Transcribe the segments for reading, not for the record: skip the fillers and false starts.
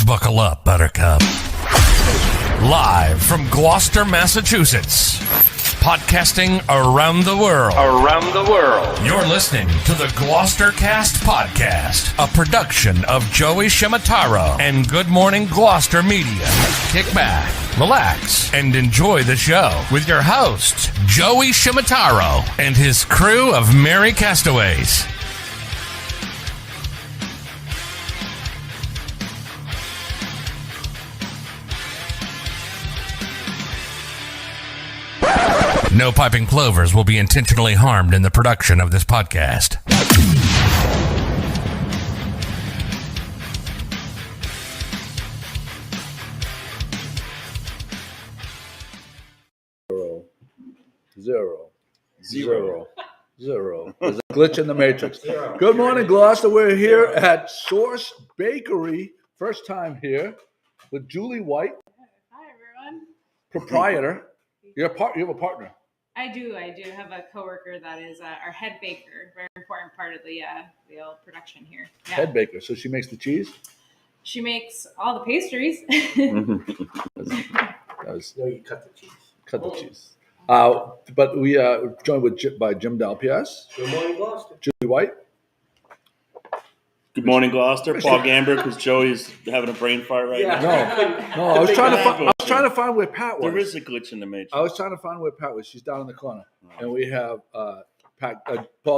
Buckle up, Buttercup. Live from Gloucester, Massachusetts. Podcasting around the world. You're listening to the GloucesterCast podcast, a production of Joey Shimataro and Good Morning Gloucester Media. Kick back, relax, and enjoy the show with your host, Joey Shimataro, and his crew of merry castaways. No piping plovers will be intentionally harmed in the production of this podcast. Zero. There's a glitch in the matrix. Good morning, Gloucester. We're here at Source Bakery. First time here with Julie White. Hi, everyone. Proprietor. You have a partner. I do have a coworker that is our head baker. Very important part of the old production here. Yeah. Head baker. So she makes the cheese? She makes all the pastries. No, you cut the cheese. Cut the cheese. But we are joined by Jim Dalpias. Good morning, Gloucester. Julie White. Good morning, Gloucester. Paul Gamber, because Joey's having a brain fart right now. No. I was trying to find where Pat was. There is a glitch in the matrix. I was trying to find where Pat was. She's down in the corner, and we have Paul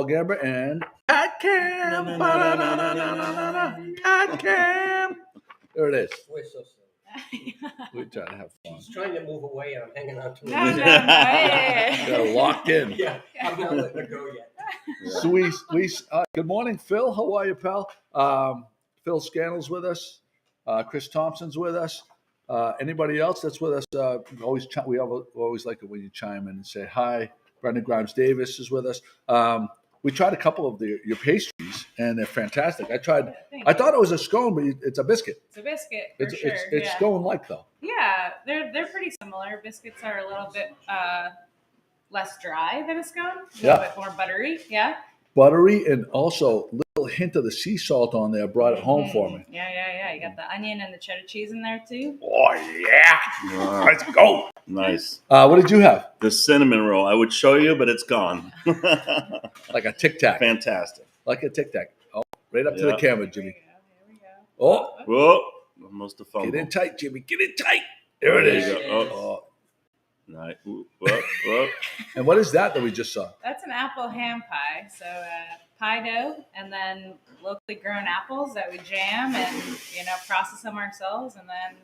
Gamber and Pat Cam. Pat Cam. There it is. We're so silly. We're trying to have fun. She's trying to move away, and I'm hanging on to her. No. They're locked in. Yeah, I'm not letting her go yet. Yeah. Sweet. Good morning, Phil. How are you, pal? Phil Scannell's with us. Chris Thompson's with us. Anybody else that's with us? We always like it when you chime in and say hi. Brendan Grimes Davis is with us. We tried a couple of your pastries, and they're fantastic. I thought it was a scone, but it's a biscuit. It's a biscuit, It's sure. scone-like, though. Yeah, they're pretty similar. Biscuits are a little bit less dry than a scone. A little bit more buttery. Yeah. Buttery, and also a little hint of the sea salt on there brought it home for me. Yeah. You got the onion and the cheddar cheese in there too. Oh, yeah. Let's go. Nice. What did you have? The cinnamon roll. I would show you, but it's gone. Like a Tic Tac. Fantastic. Like a Tic Tac. Oh, right up to the camera, Jimmy. Here we go. Oh, Whoa. Almost a fumble. get in tight, Jimmy. Get in tight. There it is. There you go. Oh. Nice. Whoop. And what is that we just saw? That's an apple ham pie. So pie dough and then locally grown apples that we jam and, process them ourselves and then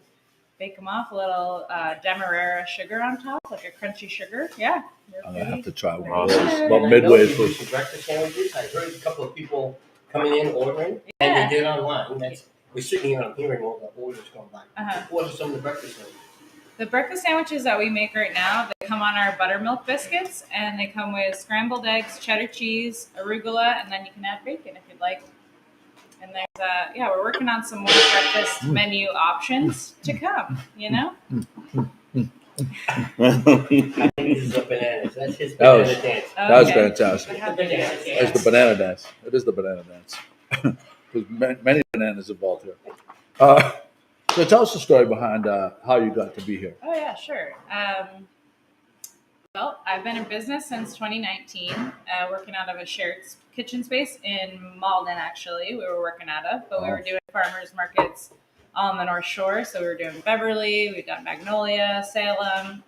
bake them off a little demerara sugar on top, like a crunchy sugar. Yeah. I'm going to have to try one. Awesome. About midway through. The breakfast sandwiches. I heard a couple of people coming in ordering, and they did online. We're sitting here and hearing all the orders going by. What are some of the breakfast sandwiches? The breakfast sandwiches that we make right now, they come on our buttermilk biscuits, and they come with scrambled eggs, cheddar cheese, arugula, and then you can add bacon if you'd like. And there's, we're working on some more breakfast menu options to come, I think this is a bananas. That's his banana dance. That was fantastic. It's It's the banana dance. It is the banana dance. There's many bananas involved here. So tell us the story behind how you got to be here. Oh, yeah, sure. Well, I've been in business since 2019, working out of a shared kitchen space in Malden, actually, we were working out of. But we were doing farmers markets on the North Shore. So we were doing Beverly, we've done Magnolia, Salem.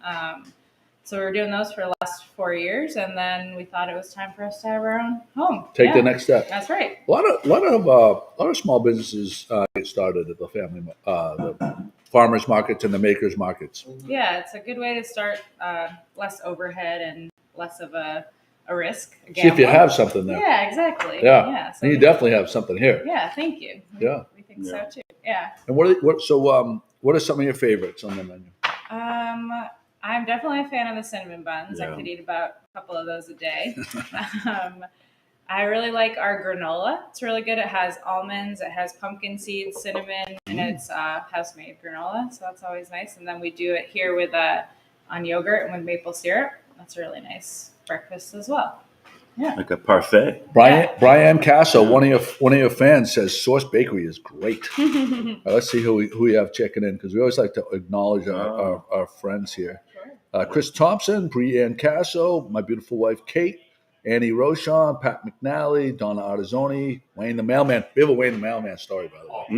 So we were doing those for the last 4 years. And then we thought it was time for us to have our own home. Take the next step. That's right. A lot of small businesses get started at the the farmers markets and the makers markets. Yeah, it's a good way to start, less overhead and less of a risk. See if you have something there. Yeah, exactly. Yeah. So And you definitely have something here. Yeah, thank you. We think so too. Yeah. And what are some of your favorites on the menu? I'm definitely a fan of the cinnamon buns. Yeah. I could eat about a couple of those a day. I really like our granola. It's really good. It has almonds, it has pumpkin seeds, cinnamon, and it's house-made granola. So that's always nice. And then we do it here with on yogurt and with maple syrup. That's a really nice breakfast as well. Like a parfait. Brian Casso, one of your fans, says Source Bakery is great. Let's see who we have checking in, because we always like to acknowledge our friends here. Chris Thompson, Brianne Casso, my beautiful wife Kate, Annie Rochon, Pat McNally, Donna Artizzoni, Wayne the Mailman. We have a Wayne the Mailman story, by the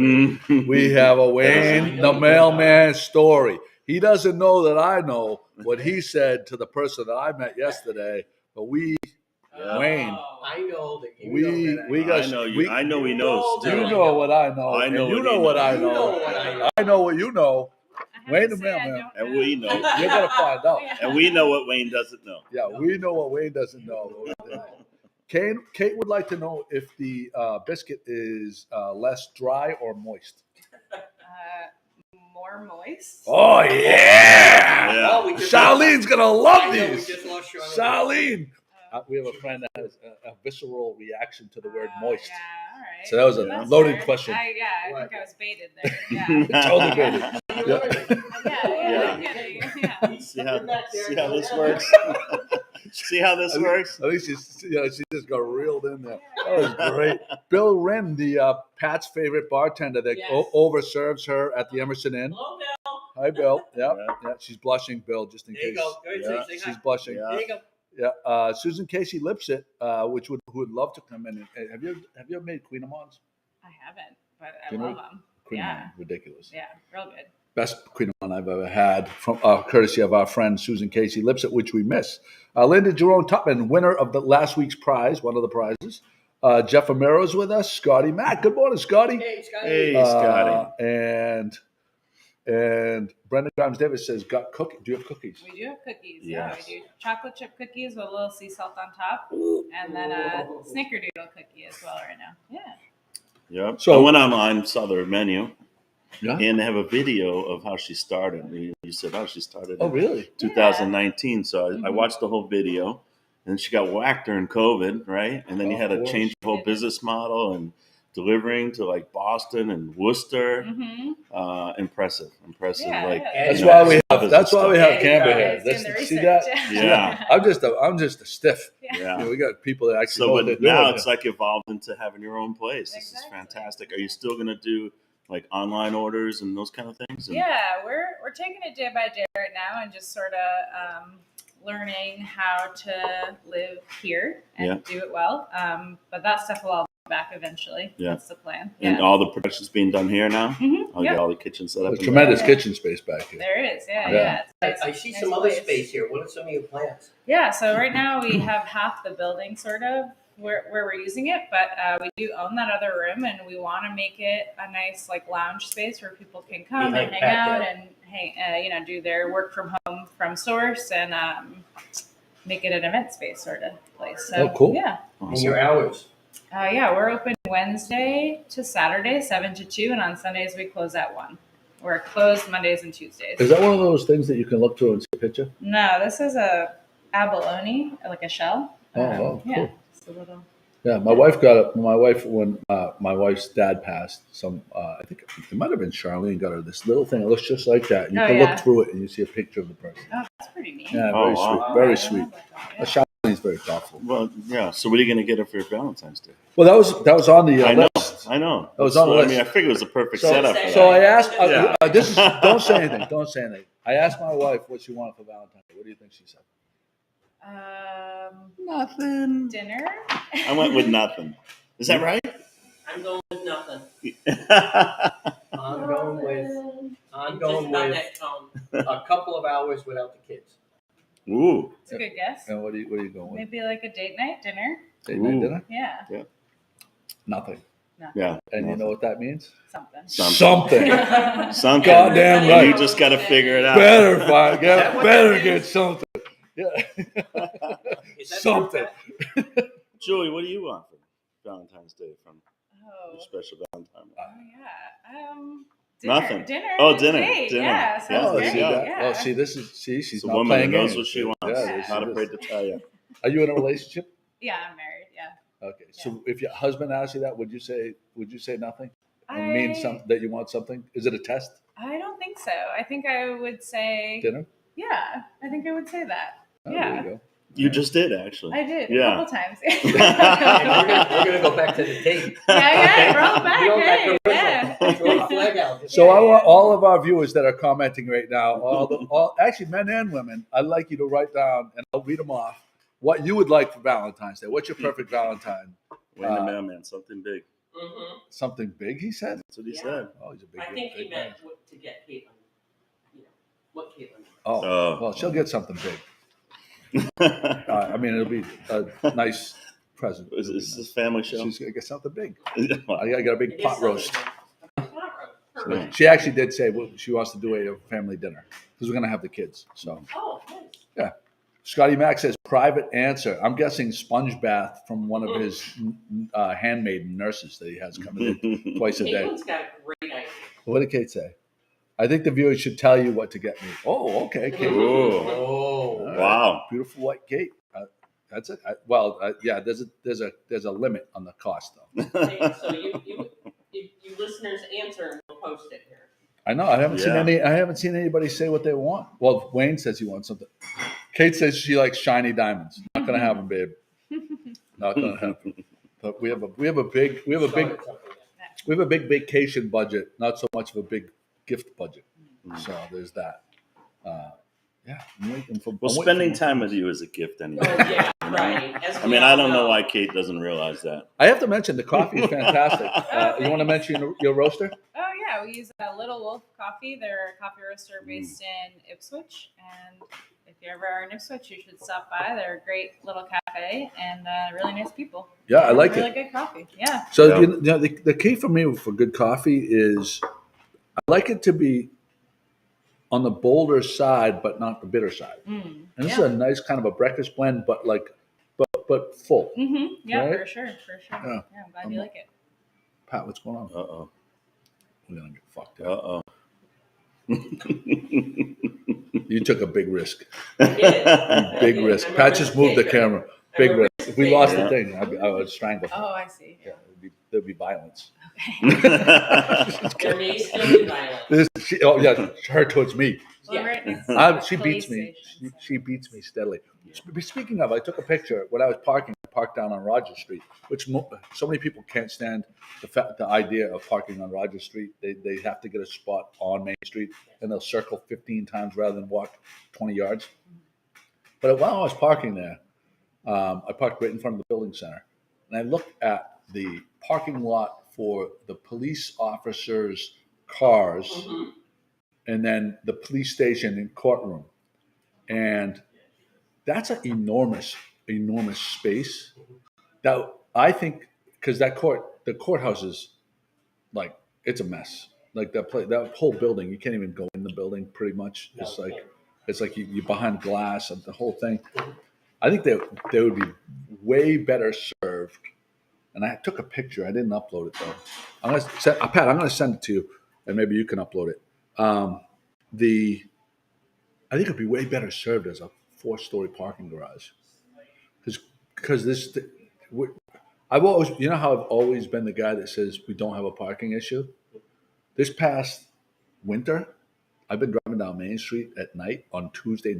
way. We have a Wayne the Mailman story. He doesn't know that I know what he said to the person that I met yesterday, but Wayne. I know that you I know he knows. You know what I know. I know and you what know he what knows. I You know know. what I know. I know what you know. I Wayne have the to say I Mailman. don't And we know. You're gonna find out. And we know what Wayne doesn't know. Yeah, we know what Wayne doesn't know. Kate would like to know if the biscuit is less dry or moist. More moist. Oh yeah! Yeah. Oh, we just Charlene's gonna love I know, we these. just lost Charlene. Charlene. We have a friend that has a visceral reaction to the word moist. Yeah, all right. So that was a That's loaded fair. question. I What? think I was baited there. Yeah. Totally baited. Yeah. Yeah. See how this works? See how this works? At least she just got reeled in there. That was great. Bill Wren, the Pat's favorite bartender that overserves her at the Emerson Inn. Hello, Bill. Hi, Bill. Yeah. She's blushing, Bill, just in There you case. go. Good. Yeah. Say hi. She's blushing. Yeah. There you go. Yeah. Susan Casey Lipset, who would love to come in. Have you ever made Queen Amans? I haven't, but I Do you know love them. Queen Yeah. Amans, ridiculous. Yeah, real good. Best Queen Amans I've ever had, from courtesy of our friend Susan Casey Lipset, which we miss. Linda Jerome Tupman, winner of the last week's prize, one of the prizes. Jeff Amero's with us. Scotty Matt. Good morning, Scotty. Hey, Scotty. Hey, Scotty. And Brendan Grimes Davis says, "Got cookies? Do you have cookies?" We do have cookies. Yes. Yeah, we do. Chocolate chip cookies with a little sea salt on top. And then a snickerdoodle cookie as well right now. Yeah. Yep. So- I went online, saw their menu, Yeah. and they have a video of how she started. You said how she started. Oh, in really? 2019. So I watched the whole video, and she got whacked during COVID, right? And then you had Of to course. change the whole business model and delivering to like Boston and Worcester. Mm-hmm. Impressive. Yeah, like yeah. That's you why know, we have. business That's why we stuff. have Canberra Yeah, here. It's in the See research. that? Yeah. I'm just a stiff. Yeah. You know, we got people that actually So, know what but they're now doing. it's like evolved into having your own place. This is Exactly. fantastic. Are you still going to do like online orders and those kind of things? And- Yeah, we're taking it day by day right now and just sort of learning how to live here and do it well. But that stuff will all be back eventually. Yeah. That's the plan. And Yeah. all the production's being done here now? Mhm. I'll Yeah. get all the kitchen set up. There's and tremendous Yeah. kitchen space back here. There is, Yeah. yeah. It's I see nice some other place. space here. What are some of your plans? Yeah, so right now we have half the building sort of where we're using it, but we do own that other room, and we want to make it a nice like lounge space where people can come Behind and hang Pat, out yeah. and hang, do their work from home from Source and make it an event space sort of place. So Oh, cool. yeah, And your hours? yeah, we're open Wednesday to Saturday, 7 to 2, and on Sundays we close at 1. We're closed Mondays and Tuesdays. Is that one of those things that you can look through and see a picture? No, this is a abalone, like a shell. Oh, yeah, cool. it's a little. Yeah, my wife got it. My wife, when my wife's dad passed, I think it might have been Charlene, got her this little thing. It looks just like that. You Oh, can yeah. look through it and you see a picture of the person. Oh, that's pretty neat. Yeah, Oh, very wow. sweet. Oh, Very I sweet. love that, yeah. Charlene's very thoughtful. Well, yeah. So what are you going to get her for your Valentine's Day? Well, that was on the I know. list. I know. That was on the So, list. I mean, I figured it was a perfect So, setup for so I that. asked. Yeah. This is. Don't say anything. Don't say anything. I asked my wife what she wanted for Valentine's Day. What do you think she said? Nothing. Dinner. I went with nothing. Is that right? I'm going with nothing. Yeah. I'm going with a couple of hours without the kids. Ooh. It's a good guess. And what are you going with? Maybe like a date night dinner. Date night Ooh. dinner? Yeah, Nothing. Yeah. And you know what that means? something. Something. Something. Goddamn And right. You just got to figure it out. Better find. that what Better that get means? something. Yeah. Is that Something. true? Julie, what do you want for Valentine's Day from Oh, your special Valentine? yeah. Nothing. Dinner. Oh, dinner. Date. Dinner. Yeah. Yeah, Oh, Sounds there see you great. go. that? Yeah. Oh, see, she's It's a not woman playing who knows games. what she wants. Yeah, Not she afraid is. to tell you. Are you in a relationship? Yeah, I'm married. Yeah. Okay. So if your husband asks you that, would you say nothing? And I mean that you want something? Is it a test? I don't think so. I think I would say Dinner? Yeah. I think I would say that. Oh, Yeah. There you go. You just did, actually. I did Yeah. a couple times. And we're gonna go back to the tape. Yeah, roll back. You don't have Hey, to yeah. throw the flag out. So all of our viewers that are commenting right now, all actually men and women, I'd like you to write down, and I'll read them off, what you would like for Valentine's Day. What's your perfect Valentine? Wayne the mailman, something big. Mm-hmm. Something big, he said? That's what he Yeah. said. Oh, he's a big I think he big meant man. what to get Caitlin. You know, what Caitlin. Oh, well, she'll get something big. I mean, it'll be a nice present. Is It'll be this nice. a family show? She's going to get something big. Well, I got a big It is pot something roast. big. Pot roast. Perfect. She actually did say she wants to do a family dinner because we're going to have the kids. So Oh, nice. Scotty Mack says private answer. I'm guessing sponge bath from one of his handmaiden nurses that he has coming in twice a day. Caitlin's got a great idea. What did Kate say? I think the viewers should tell you what to get me. Oh, okay, Kate. Ooh. Oh. All right. Wow. Beautiful white Kate. That's it. Yeah. There's a limit on the cost though. So you listeners answer and we'll post it here. I know. I haven't Yeah. seen anybody say what they want. Well, Wayne says he wants something. Kate says she likes shiny diamonds. Not gonna have them, babe. Not gonna happen. But we have a big vacation budget. Not so much of a big gift budget. So there's that. Yeah. I'm waiting for. Well, spending time with you is a gift anyway. Oh yeah, right. As I we mean, all I don't know why Kate doesn't realize that. I have to mention the coffee is fantastic. You want to mention your roaster? Oh yeah, we use Little Wolf Coffee. They're a coffee roaster based in Ipswich, and if you ever are in Ipswich, you should stop by. They're a great little cafe and really nice people. Yeah, I like really it. good coffee. Yeah. So Yeah. you know, the key for me for good coffee is I like it to be on the bolder side, but not the bitter side. And this is a nice kind of a breakfast blend, but full. Mm-hmm. Yeah, Right? for sure. Yeah. Yeah, I'm glad you like it. Pat, what's going on? Uh-oh. We're gonna get fucked up. Uh-oh. You took a big risk. Yeah. Big risk. Pat just moved the camera. Big risk. If we lost the thing, I would strangle her. Oh, I see. Yeah, there'd be violence. There may still be violence. Her towards me. Well, Yeah. right next to the She police beats me. station, so. She beats me steadily. Speaking of, I took a picture when I was parking. I parked down on Rogers Street, which so many people can't stand the idea of parking on Rogers Street. They have to get a spot on Main Street, and they'll circle 15 times rather than walk 20 yards. But while I was parking there, I parked right in front of the building center, and I looked at the parking lot for the police officers' cars, Mhm. and then the police station and courtroom. And that's an enormous space that I think, because the courthouse is like, it's a mess. Like that whole building, you can't even go in the building pretty much. It's like you're behind glass and the whole thing. I think they would be way better served. And I took a picture. I didn't upload it though. Pat, I'm going to send it to you, and maybe you can upload it. I think it'd be way better served as a 4-story parking garage, because I've always, you know how I've always been the guy that says we don't have a parking issue. This past winter, I've been driving down Main Street at night on Tuesday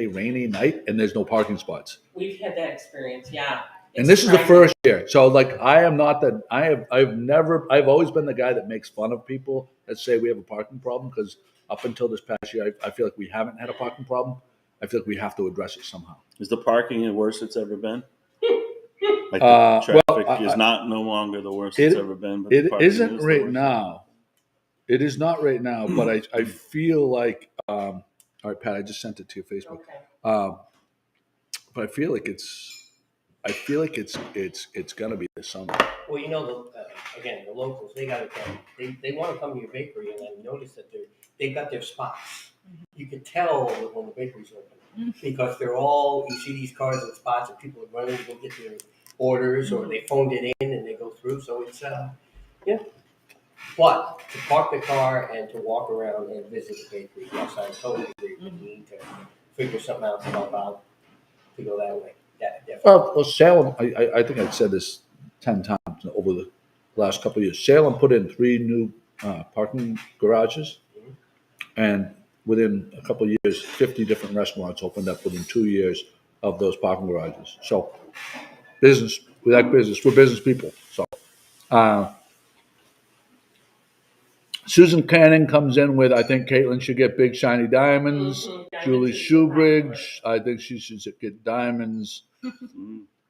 rainy night, and there's no parking spots. We've had that experience, yeah. And this is the first year. So like, I am not that I've always been the guy that makes fun of people that say we have a parking problem, because up until this past year, I feel like we haven't had a parking problem. I feel like we have to address it somehow. Is the parking the worst it's ever been? Like the traffic is no longer the worst it's ever been. But It isn't right now. It is not right now, but I feel like, all right, Pat, I just sent it to your Facebook. Okay. But I feel like it's gonna be this summer. Well, you know, again, the locals, they got it. They want to come to your bakery, and I notice that they've got their spots. You can tell when the bakery's open because they're all, you see these cars in spots, and people are running to go get their orders, or they phoned it in and they go through. So it's yeah. But to park the car and to walk around and visit the bakery, yes, I totally agree. We need to figure something out to help out to go that way. Yeah, definitely. Well, Salem, I think I've said this 10 times over the last couple of years. Salem put in 3 new parking garages, and within a couple of years, 50 different restaurants opened up within 2 years of those parking garages. So business, we like business. We're business people. So Susan Canning comes in with, I think Caitlin should get big shiny diamonds. Diamonds Julie is the Shoebridge, I think she should get diamonds.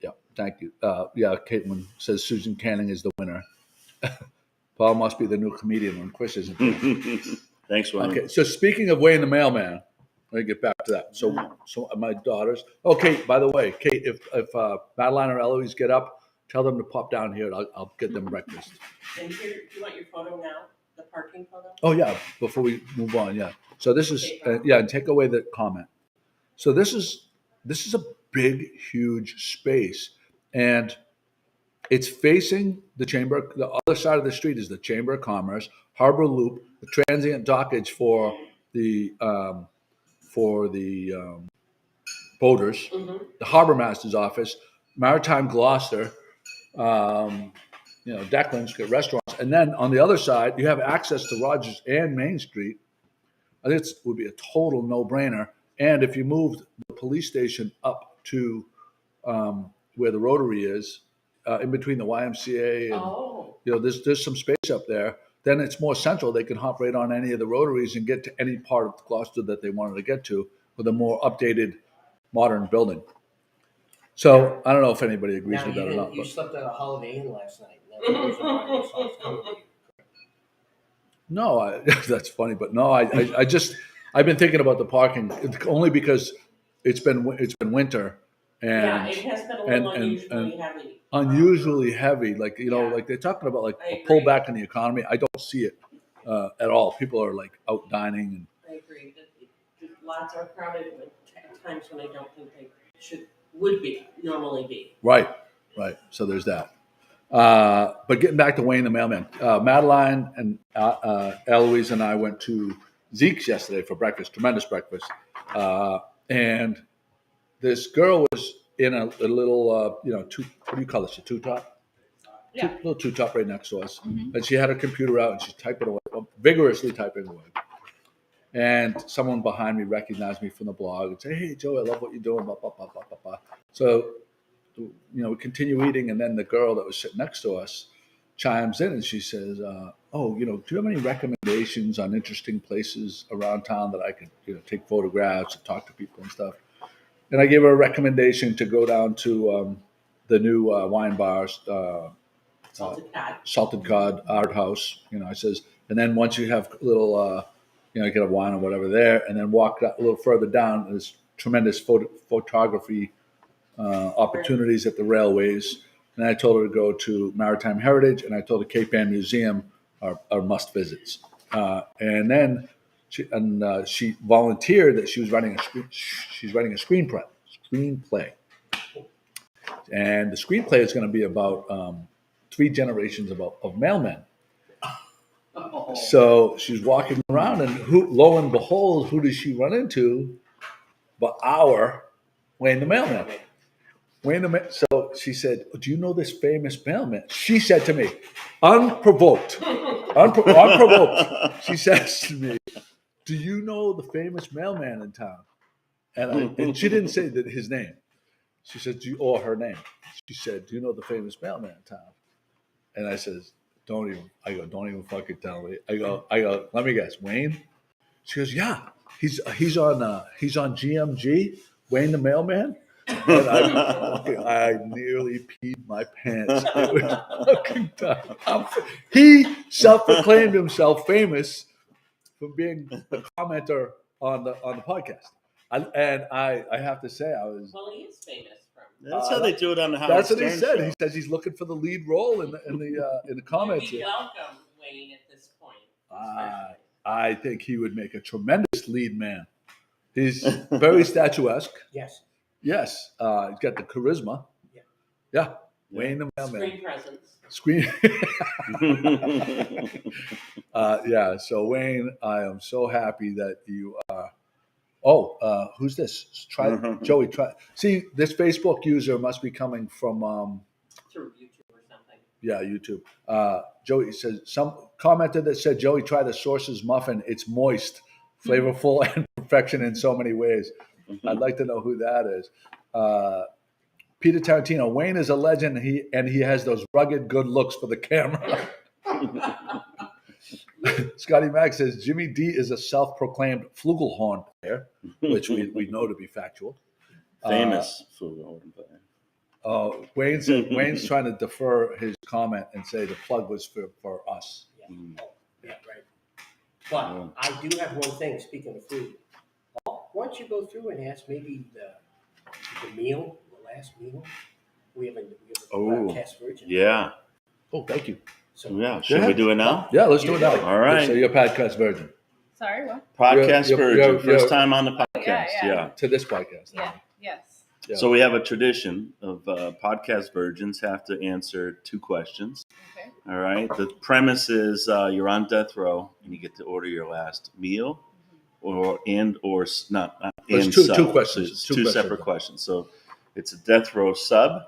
Yeah, thank you. Yeah, Caitlin says Susan Canning is the winner. Paul must be the new comedian when Chris isn't there. Thanks, Wayne. Okay, so speaking of Wayne the mailman, let me get back to that. So my daughters. Oh, Kate, by the way, Kate, if Madeline or Eloise get up, tell them to pop down here. And I'll get them breakfast. And here, do you want your photo now? The parking photo? Oh yeah, before we move on, yeah. So this is and take away the comment. So this is a big, huge space, and it's facing the Chamber. The other side of the street is the Chamber of Commerce, Harbor Loop, the transient dockage for the boaters, the Harbor Master's office, Maritime Gloucester, Declan's got restaurants, and then on the other side you have access to Rogers and Main Street. I think it would be a total no-brainer. And if you moved the police station up to where the Rotary is, in between the YMCA and there's some space up there. Then it's more central. They can hop right on any of the rotaries and get to any part of Gloucester that they wanted to get to with a more updated, modern building. So I don't know if anybody agrees with that or not. You slept at a Holiday Inn last night. That's the reason why you saw us coming. No, that's funny, but no, I've been thinking about the parking only because it's been winter and it has been a little unusually heavy. Unusually heavy, like like they're talking about like a pullback in the economy. I don't see it at all. People are like out dining, and I agree. Lots are crowded at times when I don't think they would normally be. Right. So there's that. But getting back to Wayne the mailman, Madeline and Eloise and I went to Zeke's yesterday for breakfast. Tremendous breakfast, and this girl was in a little, what do you call this? A two-top? Yeah. Little two-top right next to us. Mm-hmm. And she had her computer out and she's typing away, vigorously typing away. And someone behind me recognized me from the blog and said, "Hey, Joe, I love what you're doing." Blah, blah, blah, blah, blah, blah. So, we continue eating, and then the girl that was sitting next to us chimes in and she says, do you have any recommendations on interesting places around town that I could, take photographs and talk to people and stuff? And I gave her a recommendation to go down to the new wine bars, Salted Cod Art House. I says, and then once you have a little, get a wine or whatever there, and then walk a little further down. There's tremendous photography opportunities at the railways. And I told her to go to Maritime Heritage, and I told her Cape Ann Museum are must visits. And then she volunteered that she was writing she's writing a screenplay, and the screenplay is going to be about 3 generations of mailmen. So she's walking around, and lo and behold, who does she run into? But our Wayne the mailman. So she said, "Do you know this famous mailman?" She said to me, unprovoked. She says to me, "Do you know the famous mailman in town?" And she didn't say that his name. She said, or her name. She said, "Do you know the famous mailman in town?" And I says, don't even fucking tell me. I go, let me guess, Wayne? She goes, "Yeah, he's on GMG, Wayne the mailman." And I nearly peed my pants. It was fucking time. He self-proclaimed himself famous for being a commenter on the podcast. I have to say, I was. Well, he is famous from. That's how they do it on the Howard That's what he Stern said. show. He says he's looking for the lead role in the comments. We welcome Wayne at this point. I think he would make a tremendous lead man. He's very statuesque. Yes. Yes. He's got the charisma. Yeah. Wayne the mailman. Screen presence. So Wayne, I am so happy that you who's this? Joey, try. See, this Facebook user must be coming from through YouTube or something. Yeah, YouTube. Joey says, some commenter that said, "Joey, try the Sources muffin. It's moist, flavorful, and perfection in so many ways." I'd like to know who that is. Peter Tarantino, Wayne is a legend. And he has those rugged good looks for the camera. Scotty Mack says Jimmy D is a self-proclaimed flugelhorn player, which we know to be factual. Famous flugelhorn player. Wayne's trying to defer his comment and say the plug was for us. Yeah. Oh, yeah, right. But I do have one thing, speaking of food. Paul, why don't you go through and ask maybe the meal, the last meal? We have a podcast version. Yeah. Oh, thank you. So, Yeah. Should we do it now? Yeah, let's do it now. All right. So your podcast version. Sorry, what? Podcast version. First time on the Oh, podcast. yeah. To this podcast. Yeah. Yes. Yeah. So we have a tradition of podcast virgins have to answer 2 questions. Okay. All right. The premise is you're on death row and you get to order your last meal, or not It's and two sub. questions. So it's two separate questions. So it's a death row sub.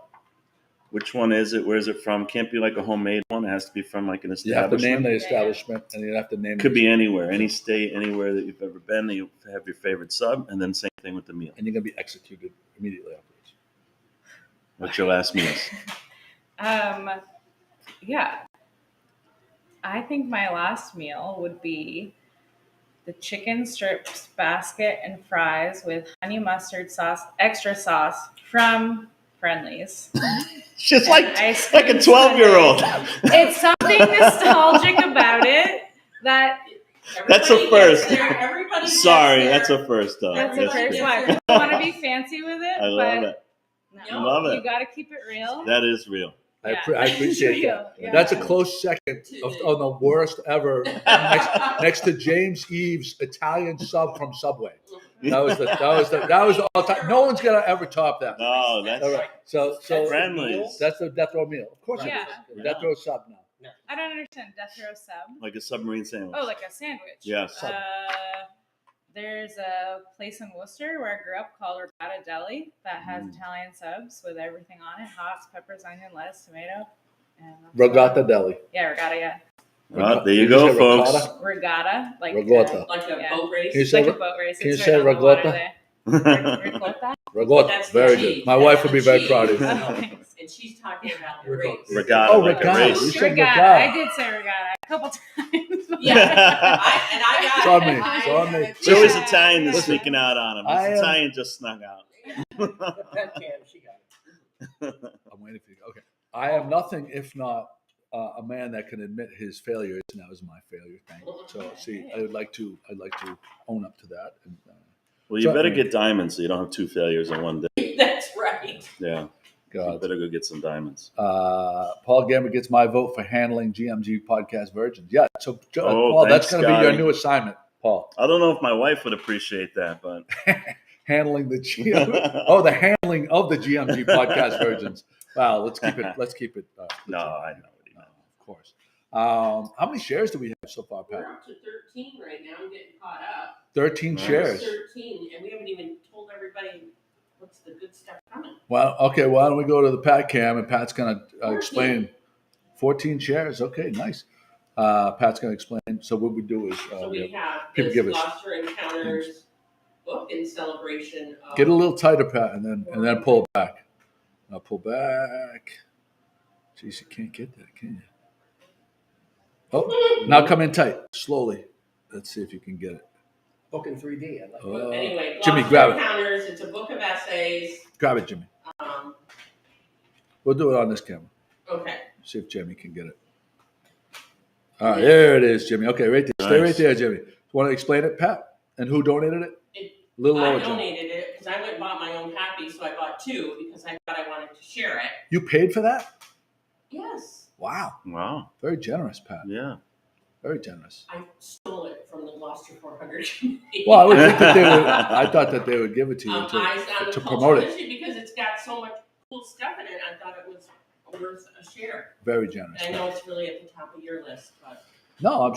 Which one is it? Where is it from? Can't be like a homemade one. It has to be from like an You have to establishment. name the establishment, and you have to name. Could be anywhere, any state, anywhere that you've ever been. You have your favorite sub, and then same thing with the meal. and you're gonna be executed immediately afterwards. What's your last meals? Yeah. I think my last meal would be the chicken strips basket and fries with honey mustard sauce, extra sauce from Friendly's. She's And ice cream like a 12-year-old. It's something nostalgic about it that That's a Everybody first. gets there, everybody gets Sorry, there. that's a first though. that's a Yes, first yes. one. I want to be fancy with it, I love but it. no, Love it. you got to keep it real. That is real. I Yeah. appreciate Real, that. yeah. That's a close second of the worst ever, next to James Eve's Italian sub from Subway. That was all time. No one's gonna ever top that. No, that's All right. So Friendly's. that's the death row meal. Of course, Yeah. it is. Death row sub now. I don't understand. Death row sub. Like a submarine sandwich. Oh, like a sandwich. Yeah, sub. There's a place in Worcester where I grew up called Regatta Deli that has Italian subs with everything on it: hops, peppers, onion, lettuce, tomato. And Regatta Deli. Yeah, regatta. Yeah, Well, there you Did go, say folks. ricotta? regatta. Like Regatta. Like a Yeah. boat race. Can you It's say like a boat race. can you It's say right on the water ricotta? there. Ricotta? Regatta. That's Very the good. cheese. My wife That's would be the very cheese. proud of you. Oh, thanks. And she's talking about the Regatta. race. Regatta. Oh, like a regatta. race. You said Regatta. regatta. I did say regatta a couple times. Yeah, I got It's on it. me. It's on me. It's always Yeah. Italian that's Listen, sneaking out on him. I This am- Italian just snuck out. That can, she got it. I'm waiting for you. Okay. I am nothing if not a man that can admit his failures. And that was my failure. Thank you. So see, I'd like to own up to that. And, Well, you better get diamonds so you don't have 2 failures in one day. That's right. Yeah. You God. better go get some diamonds. Paul Gamble gets my vote for handling GMG podcast virgins. Yeah. So Oh, Paul, that's thanks, going to be your Scotty. new assignment, Paul. I don't know if my wife would appreciate that, but Handling the the handling of the GMG podcast virgins. Wow. Let's keep it. no, I know. Of course. How many shares do we have so far, We're Pat? up to 13 right now. I'm getting caught up. 13 Nice. shares. 13, and we haven't even told everybody what's the good stuff coming. Well, okay. Why don't we go to the Pat Cam and Pat's going to 14. explain 14 shares. Okay, nice. Pat's going to explain. So what we do is So we have people this give us Gloucester Encounters book in celebration of... get a little tighter, Pat, and then pull back. Now pull back. Jeez, you can't get that, can you? Oh, now come in tight, slowly. Let's see if you can get it. Book in 3D. I like Oh. that. Anyway, Jimmy, Gloucester grab it. Encounters, it's a book of essays. Grab it, Jimmy. Um, We'll do it on this camera. okay. See if Jimmy can get it. All right, there it is, Jimmy. Okay, right there. Stay right Nice. there, Jimmy. Want to explain it, Pat? And who donated it? Little I lower, Jimmy. donated it because I went and bought my own happy, so I bought 2 because I thought I wanted to share it. You paid for that? Yes. Wow. Wow. Very generous, Pat. Yeah. Very generous. I stole it from the Gloucester 400 committee. Well, I would think that they would. I thought that they would give it to you I found to the promote it. cultural history because it's got so much cool stuff in it. I thought it was worth a share. Very generous. And I know it's really at the top of your list, but No, I'm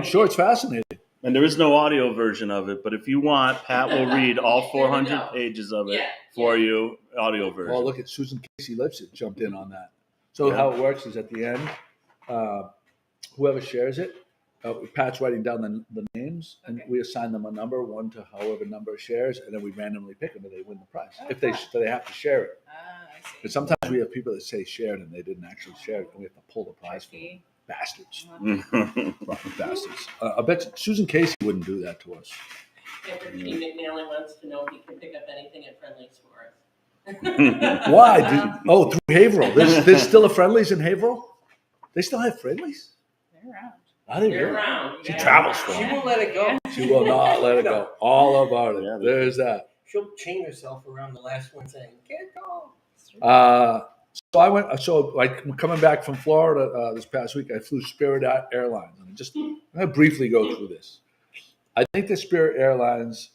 sure it's fascinating. And there is no audio version of it, but if you want, Pat will read all Here we 400 go. pages of it yeah. for you, audio version. Well, look at Susan Casey Lipset jumped in on that. So Yeah. how it works is at the end, whoever shares it, Pat's writing down the names, and Okay. we assign them a number, one to however number of shares, and then we randomly pick them, and they win the prize. Oh, If they fun. so they have to share it. I see. But sometimes we have people that say shared and they didn't actually share it, and we have to pull the prize for them. Tricky. Bastards, Mm-hmm. bastards. I bet Susan Casey wouldn't do that to us. After P. McNally wants to know if he can pick up anything at Friendly's for us. Why? Through Haverhill. There's still a Friendlies in Haverhill? They still have Friendlies? They're around. Are they They're really? around. She yeah. travels for She them. won't let it go. She will not let it go. All about it. Yeah, There's that. She'll chain herself around the last one saying, "Can't go." So I went. So like coming back from Florida this past week, I flew Spirit Airlines, and I'm gonna briefly go through this. I think the Spirit Airlines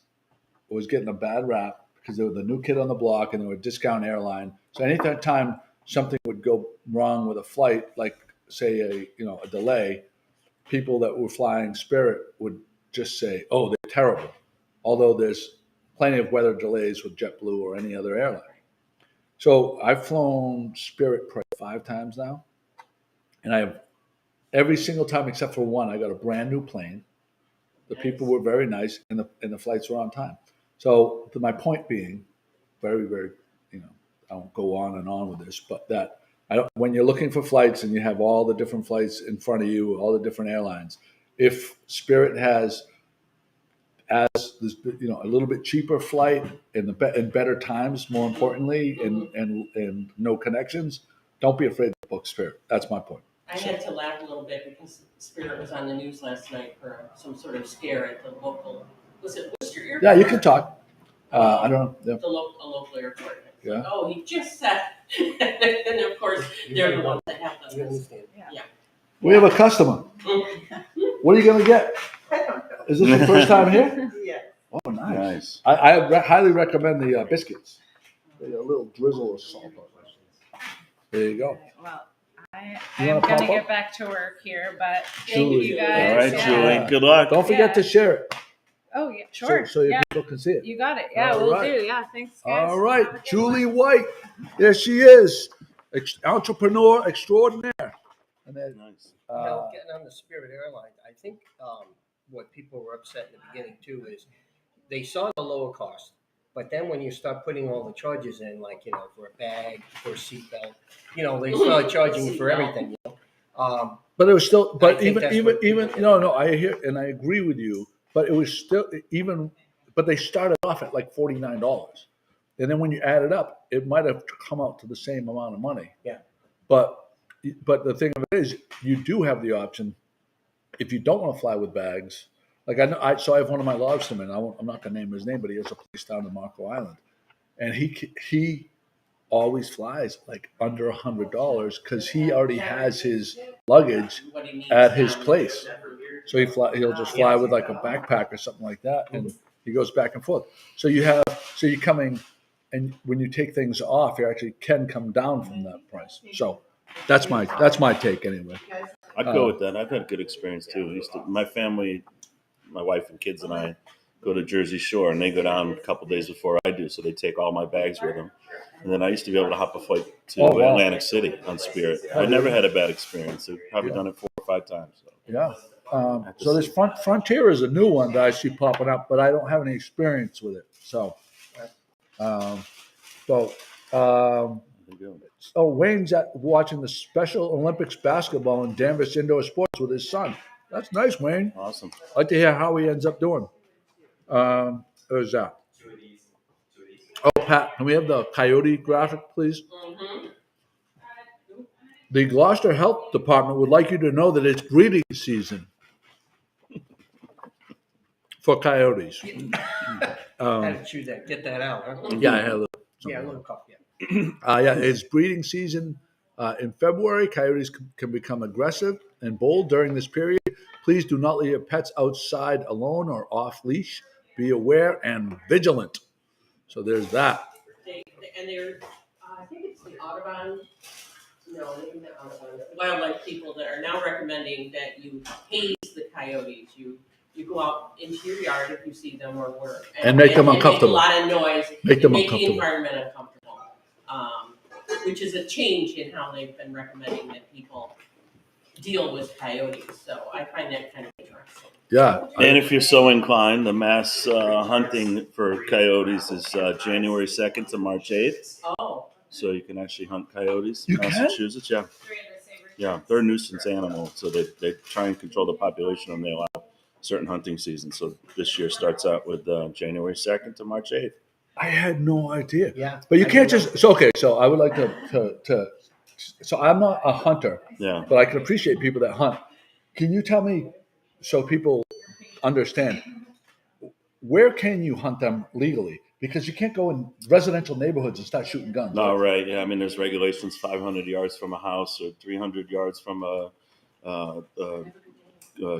was getting a bad rap because they were the new kid on the block and they were a discount airline. So anytime something would go wrong with a flight, like say a delay, people that were flying Spirit would just say, "Oh, they're terrible," although there's plenty of weather delays with JetBlue or any other airline. So I've flown Spirit probably 5 times now, and I have every single time except for one, I got a brand new plane. The people were very nice, and the flights were on time. So my point being, very very, I won't go on and on with this, but that when you're looking for flights and you have all the different flights in front of you, all the different airlines, if Spirit has as this, a little bit cheaper flight and better times, more importantly, and no connections, don't be afraid to book Spirit. That's my point. I had to laugh a little bit because Spirit was on the news last night for some sort of scare at the local, was it Worcester Airport? Yeah, you can talk. I don't know. Yeah. A local airport. Yeah. Oh, he just said, and of course, they're the ones that have You them. understand? We have a customer. What are you going to get? Is this your first time here? Yeah. Oh, nice. Nice. I highly recommend the biscuits. They got a little drizzle of salt on it. There you go. Well, I You am wanna going to pop get up? back to work here, but thank Julie. you All guys. right, Yeah. Julie. Good luck. Don't forget Yeah. to share it. Oh, yeah, sure. So your yeah, people can see it. you got it. Yeah, All we'll right. do. Yeah, thanks, guys. All Have a right, good Julie one. White. There she is, entrepreneur extraordinaire. And then, Nice. Getting on the Spirit Airline, I think what people were upset in the beginning too is they saw the lower cost, but then when you start putting all the charges in, like for a bag, for a seatbelt, they start charging you for everything. but it was still, I but think that's what even people- no, I hear and I agree with you. But it was still but they started off at like $49, and then when you add it up, it might have come out to the same amount of money. Yeah. But the thing of it is, you do have the option if you don't want to fly with bags. Like so I have one of my lobstermen. I'm not going to name his name, but he has a place down in Marco Island, and he always flies like under $100 because he already has his luggage What he needs at his now. place. So he'll just fly with like a backpack or something like that, and he goes back and forth. So you're coming, and when you take things off, you actually can come down from that price. So that's my take anyway. I'd go with that. I've had good experience too. My family, my wife and kids and I go to Jersey Shore, and they go down a couple days before I do, so they take all my bags with them. And then I used to be able to hop a flight to Oh, wow. Atlantic City on Spirit. I never had a bad experience. I've probably done it 4 or 5 times. So. Yeah. So this Frontier is a new one that I see popping up, but I don't have any experience with it. So, Wayne's watching the Special Olympics basketball in Danvers Indoor Sports with his son. That's nice, Wayne. Awesome. I'd like to hear how he ends up doing. There's that. Oh, Pat, can we have the coyote graphic, please? Mhm. The Gloucester Health Department would like you to know that it's breeding season for coyotes. Had to chew that, get that out. Huh? Yeah, I had a little. Yeah, a little cough. Yeah. It's breeding season in February. Coyotes can become aggressive and bold during this period. Please do not leave your pets outside alone or off leash. Be aware and vigilant. So there's that. They're, I think it's the Audubon, no, maybe not Audubon, wildlife people that are now recommending that you haze the coyotes. You go out into your yard if you see them or And make them uncomfortable. Make a lot of noise. Make them the uncomfortable. environment uncomfortable. Which is a change in how they've been recommending that people deal with coyotes. So I find that kind of interesting. Yeah. And if you're so inclined, the mass hunting for coyotes is January 2nd to March 8th. Oh, So you can actually hunt coyotes You in can? Massachusetts. Yeah. Yeah, they're a nuisance animal, so they try and control the population and they allow certain hunting seasons. So this year starts out with January 2nd to March 8th. I had no idea. Yeah. But you I can't know. just. So okay. So I would like to. So I'm not a hunter, Yeah. but I can appreciate people that hunt. Can you tell me, so people understand, where can you hunt them legally? Because you can't go in residential neighborhoods and start shooting guns. No, right. Yeah, I mean, there's regulations 500 yards from a house or 300 yards from a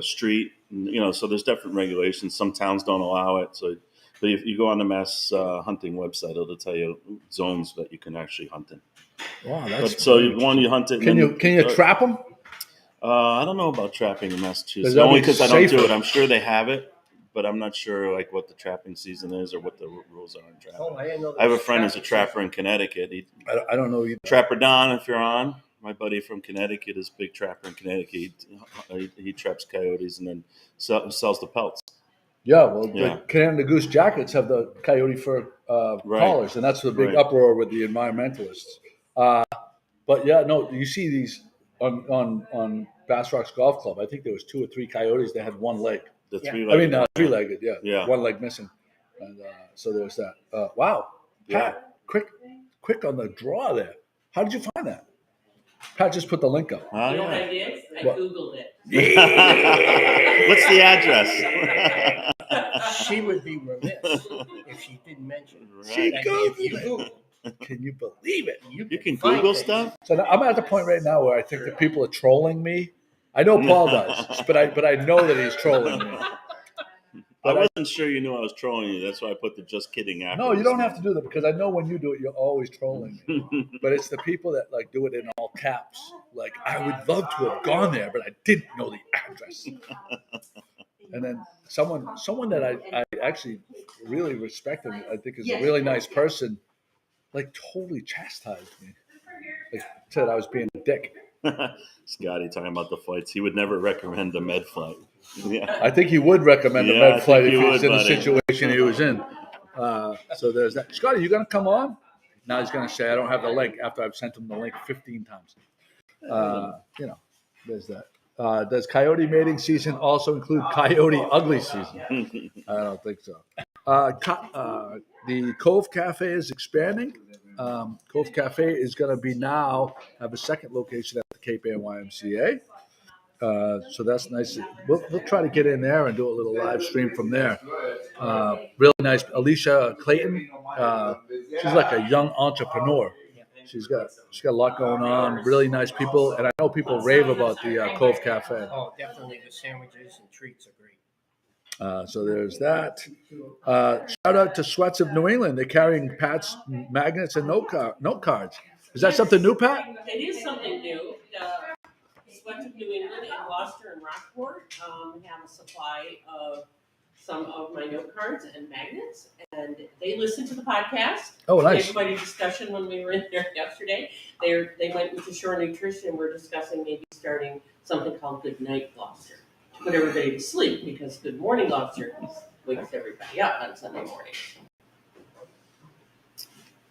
street. You know, so there's different regulations. Some towns don't allow it. So, but if you go on the mass hunting website, it'll tell you zones that you can actually hunt in. Wow, that's. But so you hunt it. Can you trap them? I don't know about trapping in Massachusetts. Does that Only be because I don't do safer? it. I'm sure they have it, but I'm not sure like what the trapping season is or what the rules are on trapping. Oh, I didn't know. I have a friend who's a trapper in Connecticut. I don't know either. Trapper Don, if you're on, my buddy from Connecticut is a big trapper in Connecticut. He traps coyotes and then sells the pelts. Yeah, well, Yeah. the Canada Goose jackets have the coyote fur Right. collars, and that's the big Right. uproar with the environmentalists. But yeah, no, you see these on Bass Rocks Golf Club. I think there was 2 or 3 coyotes that had one leg. The Yeah. three-legged. Three-legged. Yeah, Yeah. one leg missing. And so there's that. Wow, Pat, quick on the draw there. How did you find that? Pat just put the link up. Oh, you know what yeah. I did? I What? Googled it. What's the address? She would be remiss if she didn't mention She that Googled if you it. Google, Can you believe it? You can find Google things. stuff. So now I'm at the point right now where I think that people are trolling me. I know Paul does, but I know that he's trolling me. I wasn't sure you knew I was trolling you. That's why I put the just kidding after. No, you don't have to do that because I know when you do it, you're always trolling me. But it's the people that like do it in all caps. Like, I would love to have gone there, but I didn't know the address. And then someone that I actually really respect and I think is a really nice person, like totally chastised me. Like said I was being a dick. Scotty talking about the flights. He would never recommend the med flight. Yeah. I think he would recommend a Yeah, I med flight if think he he was would, in the buddy. situation he was in. So there's that. Scotty, you gonna come on? Now he's gonna say I don't have the link after I've sent him the link 15 times. There's that. Does coyote mating season also include coyote ugly season? I don't think so. The Cove Cafe is expanding. Cove Cafe is going to be now have a second location at the Cape Ann YMCA. So that's nice. We'll try to get in there and do a little live stream from there. Really nice. Alicia Clayton. She's like a young entrepreneur. She's got a lot going on. Really nice people, and I know people rave about the Cove Cafe. Oh, definitely the sandwiches and treats are great. So there's that. Shout out to Sweats of New England. They're carrying Pat's magnets and note cards. Is that something new, Pat? It is something new. Sweats of New England in Gloucester and Rockport have a supply of some of my note cards and magnets, and they listen to the podcast. Oh, We nice. had quite a discussion when we were in there yesterday. They went into Shore Nutrition and we're discussing maybe starting something called Good Night Gloucester to put everybody to sleep, because Good Morning Gloucester wakes everybody up on Sunday mornings.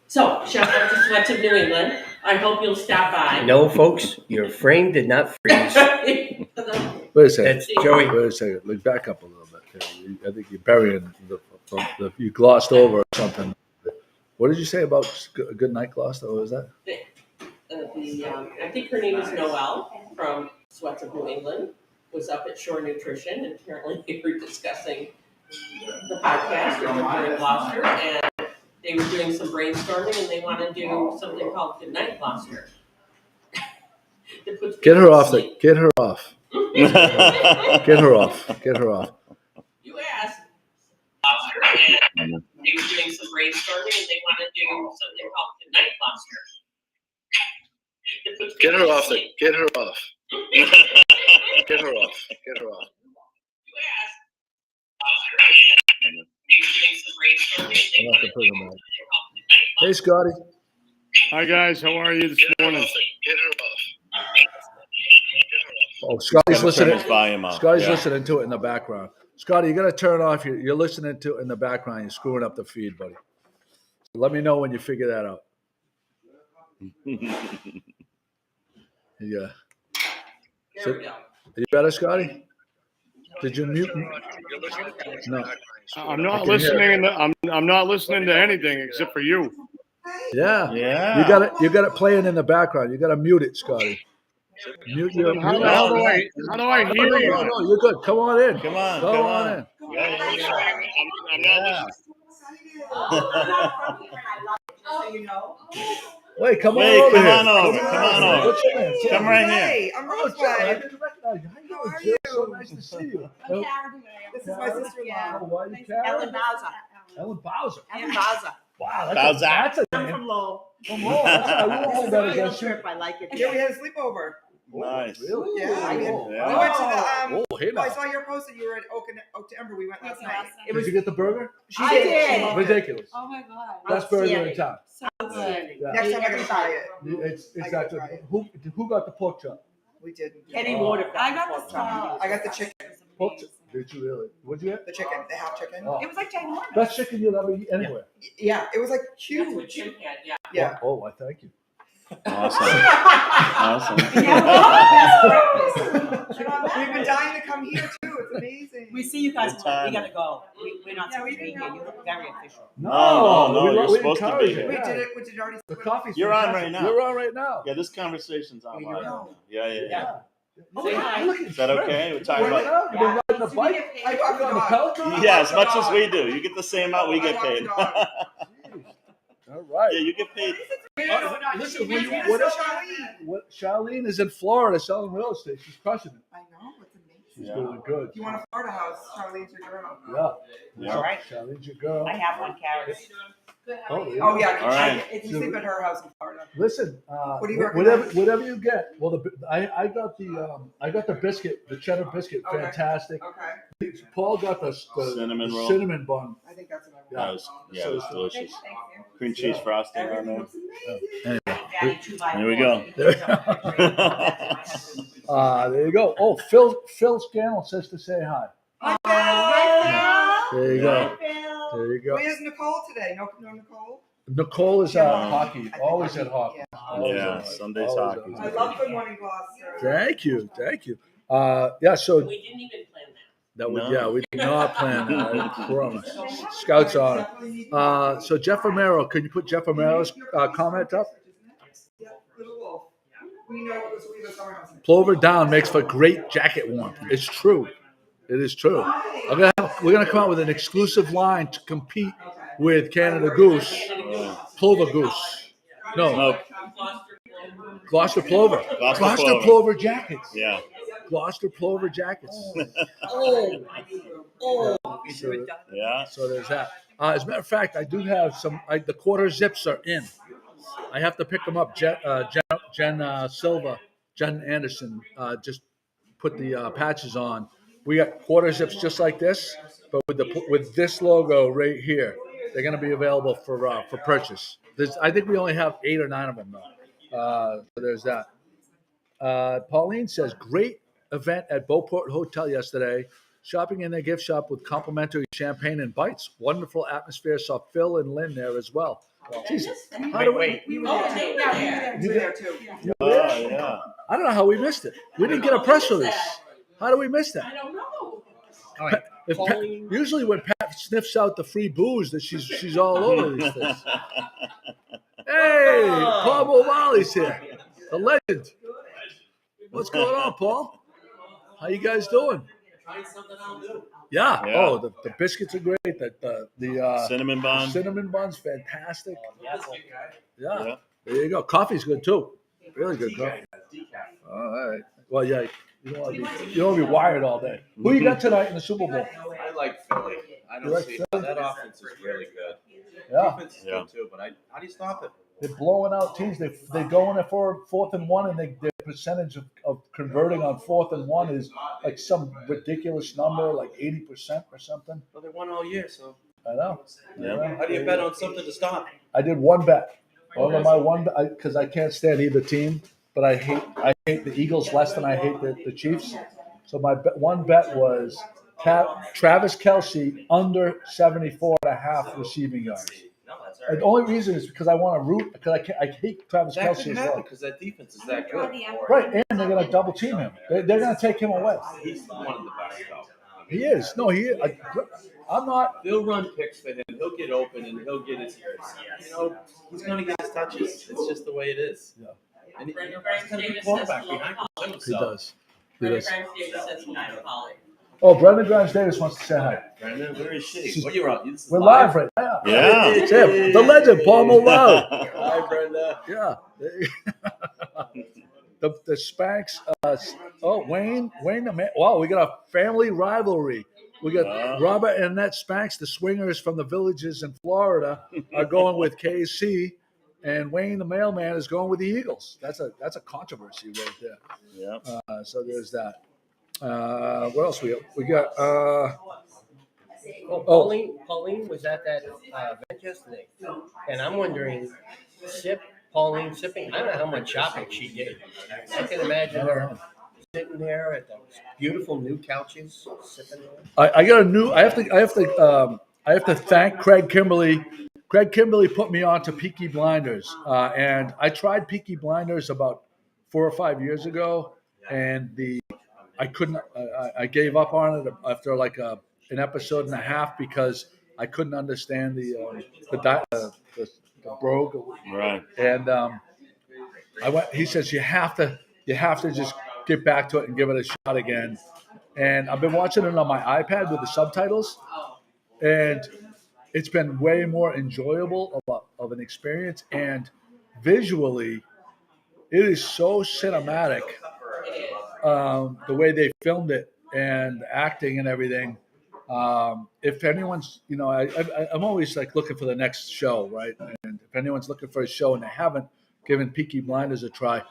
So, shout out to Sweats of New England. I hope you'll stop by. No, folks, your frame did not freeze. Wait a second. That's Joey. Wait a second. Look back up a little bit. I think you're burying the you glossed over or something. What did you say about Good Night Gloucester? What was that? I think her name is Noelle from Sweats of New England, was up at Shore Nutrition, and apparently they were discussing the podcast or Good in Gloucester, and they were doing some brainstorming, and they want to do something called Good Night Gloucester. Get her off. Get her off. Get her off. Get her off. You asked. Gloucester, and they were doing some brainstorming, and they want to do something called Good Night Gloucester. Get her off. Get her off. Get her off. Get her off. You asked. Gloucester, and they were doing some brainstorming, and they I'll want have to to do put him on. something called Good Night Gloucester. Hey, Scotty. Hi guys, how are you this morning? Get her off. Oh, Scotty's Turn listening. his volume up. Scotty's Yeah. listening to it in the background. Scotty, you got to turn off. You're listening to it in the background. You're screwing up the feed, buddy. So let me know when you figure that out. Yeah. There we go. Are you better, Scotty? Did you mute me? No. I'm not listening. I'm not listening to anything except for you. Yeah. Yeah. You got it playing in the background. You got to mute it, Scotty. Mute your. How Mute the hell do I hear no, you? you're good. Come on in. Come on. Go Come on on. in. Yeah. I'm not Wait, come on Wait, over come here. on over. Come on over. What's your name? Come right here. Hey, I'm Oh, Jill, I Rosebud. didn't recognize you. How How you doing, are Jill? So you? nice to see you. This is my sister-in-law. How are you, Karen? Ellen Bowser. Ellen Bowser. Ellen Bowser. Wow, Bowser. that's a I'm name. from Lowell. From Lowell. I won't This hold is that a field against you. trip. I like it. Yeah, we had a sleepover. Nice. Really? Yeah, Oh, we did. oh, Yeah. We went to the Oh, hey I now. saw your post that you were at Oak to Ember. We went last night. It Did was you get the burger? she I did. did. She loved it. Ridiculous. Oh my god. Best burger in town. So good. Yeah. Next time I gotta try it. It's I gotta actually try it. who got the pork chop? We did. Any Oh. water. I got the I got the chicken. Pork chop. Did you really? What'd you get? The chicken. The half chicken. Oh. It was like ginormous. Best chicken you'll ever eat anywhere. Yeah, it was like That's what huge. Jim had, yeah. Yeah. Oh, I thank you. Awesome. Awesome. We've been dying to come here too. It's amazing. We see you guys. Good time. We gotta go. We're not supposed to be here. You look very official. No, you're we supposed to encourage be it. here. We Yeah. did it. We did already. The coffee's You're on fantastic. right now. You're on right now. Yeah, this conversation's on live. know. Yeah. Yeah. Say hi. Look at Is that Fred. okay? We're talking Right about. now, you've been riding a bike. I walked the On the dog. Peloton? Yeah, as much as we do. You get the same amount we get I walked paid. the dog. All right. Yeah, you get paid. Listen, Where's what, Charlene? Charlene is in Florida selling real estate. She's crushing it. I know. It's amazing. She's Yeah. doing good. If you want a Florida house, Charlene's your girl. Yeah. Yeah. All right. Charlene's your girl. I have one carrot. Oh, there you Oh go. yeah. All right. We sleep at her house in Florida. Listen, What do you whatever recommend? whatever you get. Well, I got the biscuit, the cheddar biscuit, Okay. fantastic. Okay. Paul got the Cinnamon roll. cinnamon bun. I think that's what I want. That was, yeah, it was delicious. Cream cheese frosting on Everything there. looks amazing. Daddy, 2x4. Here we go. There you go. Oh, Phil Scannell says to say hi. There you go. There you go. Where's Nicole today? No Nicole. Nicole is Yeah. at hockey. Always at hockey. Yeah. Always Yeah, at hockey. Sundays Always at hockey. I love Good Morning Gloucester. Thank you. Yeah. So We didn't even plan that. we did not plan that. I promise. Scouts on it. So Jeff Romero, can you put Jeff Romero's comment up? Yeah, Little Wolf. We know it was we the summer house. Plover down makes for great jacket warmth. It's true. It is true. We're gonna come out with an exclusive line to compete with Canada Goose, Plover Goose. No, Gloucester Plover. Gloucester Plover jackets. Yeah. Gloucester Plover jackets. Yeah. So there's that. As a matter of fact, I do have some. The quarter zips are in. I have to pick them up. Jen Silva, Jen Anderson just put the patches on. We got quarter zips just like this, but with this logo right here. They're going to be available for purchase. I think we only have 8 or 9 of them though. So there's that. Pauline says, great event at Beauport Hotel yesterday. Shopping in their gift shop with complimentary champagne and bites. Wonderful atmosphere. Saw Phil and Lynn there as well. Jeez, how do we? We were there. You were there too. Oh, yeah. I don't know how we missed it. We didn't get a press release. How do we miss that? I don't know. Usually when Pat sniffs out the free booze, that she's all over these things. Hey, Paul Mulvally's here, the legend. What's going on, Paul? How you guys doing? Trying something I'll do. Yeah. Yeah. Oh, the biscuits are great. The Cinnamon bun. cinnamon bun's fantastic. Yeah. Yeah. There you go. Coffee's good too. Really good coffee. All right. Well, yeah. You don't want to be wired all day. Who you got tonight in the Super Bowl? I like Philly. I You don't like see Philly? that offense is really good. Yeah. Defense is Yeah. good too, but how do you stop it? They're blowing out teams. They go in there for 4th and 1, and their percentage of converting on 4th and 1 is like some ridiculous number, like 80% or something. Well, they won all year, so I know. Yeah. how do you bet on something to stop? I did one bet. Because I can't stand either team. but I hate the Eagles less than I hate the Chiefs. So my one bet was Travis Kelce under 74.5 receiving yards. The only reason is because I want to root because I hate Travis That Kelce could as happen well. because that defense is that good. Right, and they're going to double team him. They're going to take him away. He's one of the best though. He is. No, he is. I'm not. They'll run picks for him. He'll get open and he'll get his yards. You know, he's going to get his touches. It's just the way it is. Yeah. And he's Brandon got a good Davis quarterback says behind him too. He So. does. He Brandon does. Davis says hello to Polly. Oh, Brendan Grimes Davis wants to say hi. Brandon, where is she? What you on? This is We're live right now. Yeah. It's him, the legend, Paul Mulrow. Hi, Brenda. Yeah. The Spanx. Wayne. The man. Wow, we got a family rivalry. We got Robert and Annette Spanx, the swingers from the villages in Florida, are going with KC, and Wayne the mailman is going with the Eagles. That's a controversy right there. Yeah. So there's that. What else we got? Pauline was at that event yesterday, and I'm wondering, Pauline sipping. I don't know how much shopping she did. I can imagine her sitting there at those beautiful new couches, sipping there. I got a new. I have to thank Craig Kimberly. Craig Kimberly put me on to Peaky Blinders, and I tried Peaky Blinders about 4 or 5 years ago, and I couldn't. I gave up on it after like an episode and a half because I couldn't understand the brogue. Right. And I went. He says you have to just get back to it and give it a shot again. And I've been watching it on my iPad with the subtitles, and it's been way more enjoyable of an experience. And visually, it is so cinematic. The way they filmed it and the acting and everything. If anyone's, I'm always like looking for the next show, right? And if anyone's looking for a show and they haven't given Peaky Blinders a try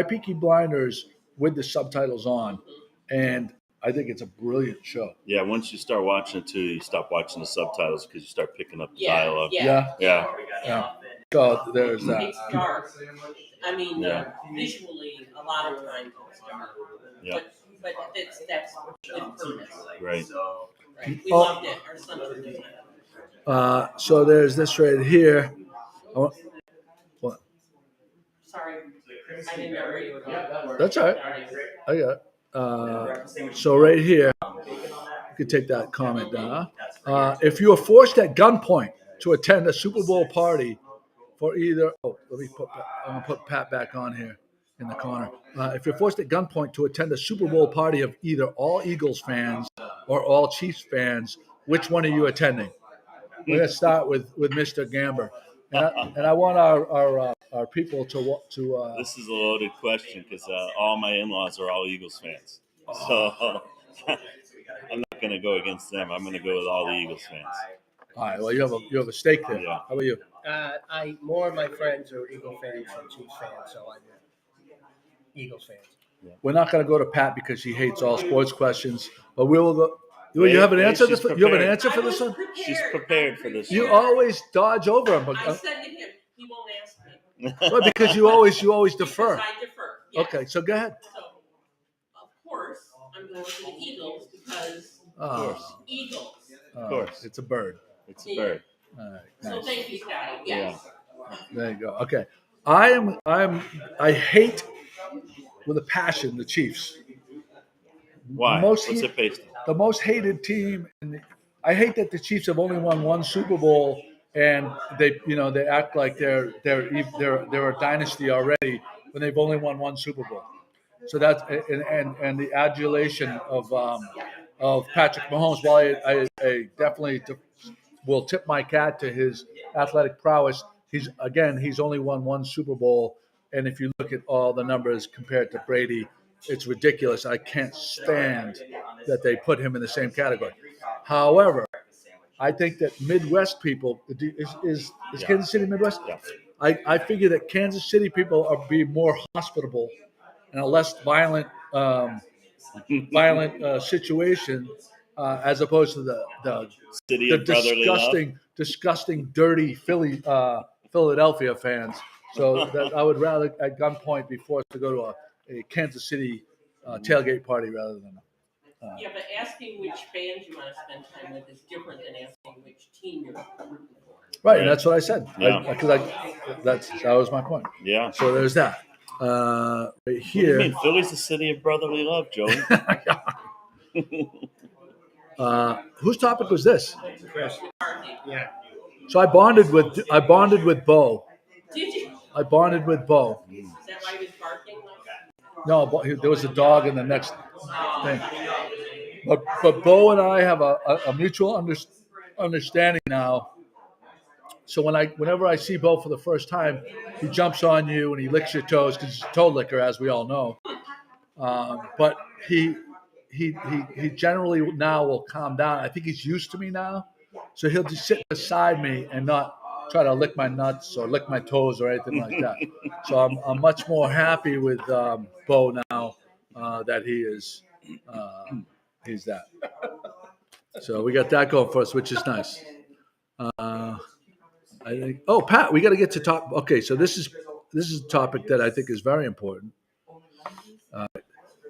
Peaky Blinders with the subtitles on, and I think it's a brilliant show. Yeah, once you start watching it too, you stop watching the subtitles because you start picking up the dialogue. Yeah. So there's that. It's dark. I mean, visually, a lot of times it's dark. Yeah. But that's with purpose. Right. Right. We loved it. Our son loved it. So there's this right here. What? Sorry, I didn't know where you were going. That's all right. I got it. So right here, you can take that comment down. If you are forced at gunpoint to attend a Super Bowl party for either, I'm gonna put Pat back on here in the corner. If you're forced at gunpoint to attend a Super Bowl party of either all Eagles fans or all Chiefs fans, which one are you attending? We're gonna start with Mr. Gamber, and I want our people to. This is a loaded question because all my in-laws are all Eagles fans, so I'm not going to go against them. I'm going to go with all the Eagles fans. All right. Well, you have a stake there. Yeah. How about you? More of my friends are Eagle fans than Chiefs fans, so I'm Eagles fans. Yeah. We're not going to go to Pat because she hates all sports questions, but we will go. You have an answer? You have an answer for this one? She's prepared for this. You always dodge over him. But, I said to him, he won't ask me. well, because you always defer. Because I defer. Yes. Okay, so go ahead. So, of course, I'm going to the Eagles because Eagles. Of course. It's a bird. It's a bird. All right, So nice. thank you, Scotty. Yes. There you go. Okay. I hate with a passion the Chiefs. Why? What's it based on? The most hated team. I hate that the Chiefs have only won one Super Bowl, and they act like they're a dynasty already when they've only won one Super Bowl. So that's and the adulation of Patrick Mahomes. While I definitely will tip my hat to his athletic prowess, he's only won one Super Bowl, and if you look at all the numbers compared to Brady, it's ridiculous. I can't stand that they put him in the same category. However, I think that Midwest people is Kansas City Midwest. Yeah. I figure that Kansas City people are be more hospitable and a less violent situation as opposed to the City of brotherly love. disgusting, dirty Philadelphia fans. So that I would rather at gunpoint be forced to go to a Kansas City tailgate party rather than. Yeah, but asking which fans you want to spend time with is different than asking which team you're rooting for. Right, and that's what I said. Yeah. That was my point. Yeah. So there's that. Right What do you here. mean? Philly's the city of brotherly love, Joey. Whose topic was this? Yeah. So I bonded with Bo. Did you? I bonded with Bo. Is that why he was barking like that? No, there was a dog in the next thing. But Bo and I have a mutual understanding now. So whenever I see Bo for the first time, he jumps on you and he licks your toes because he's a toe licker, as we all know. But he generally now will calm down. I think he's used to me now, so he'll just sit beside me and not try to lick my nuts or lick my toes or anything like that. So I'm much more happy with Bo now that he is he's that. So we got that going for us, which is nice. I think. Oh, Pat, we got to get to talk. Okay, so this is a topic that I think is very important.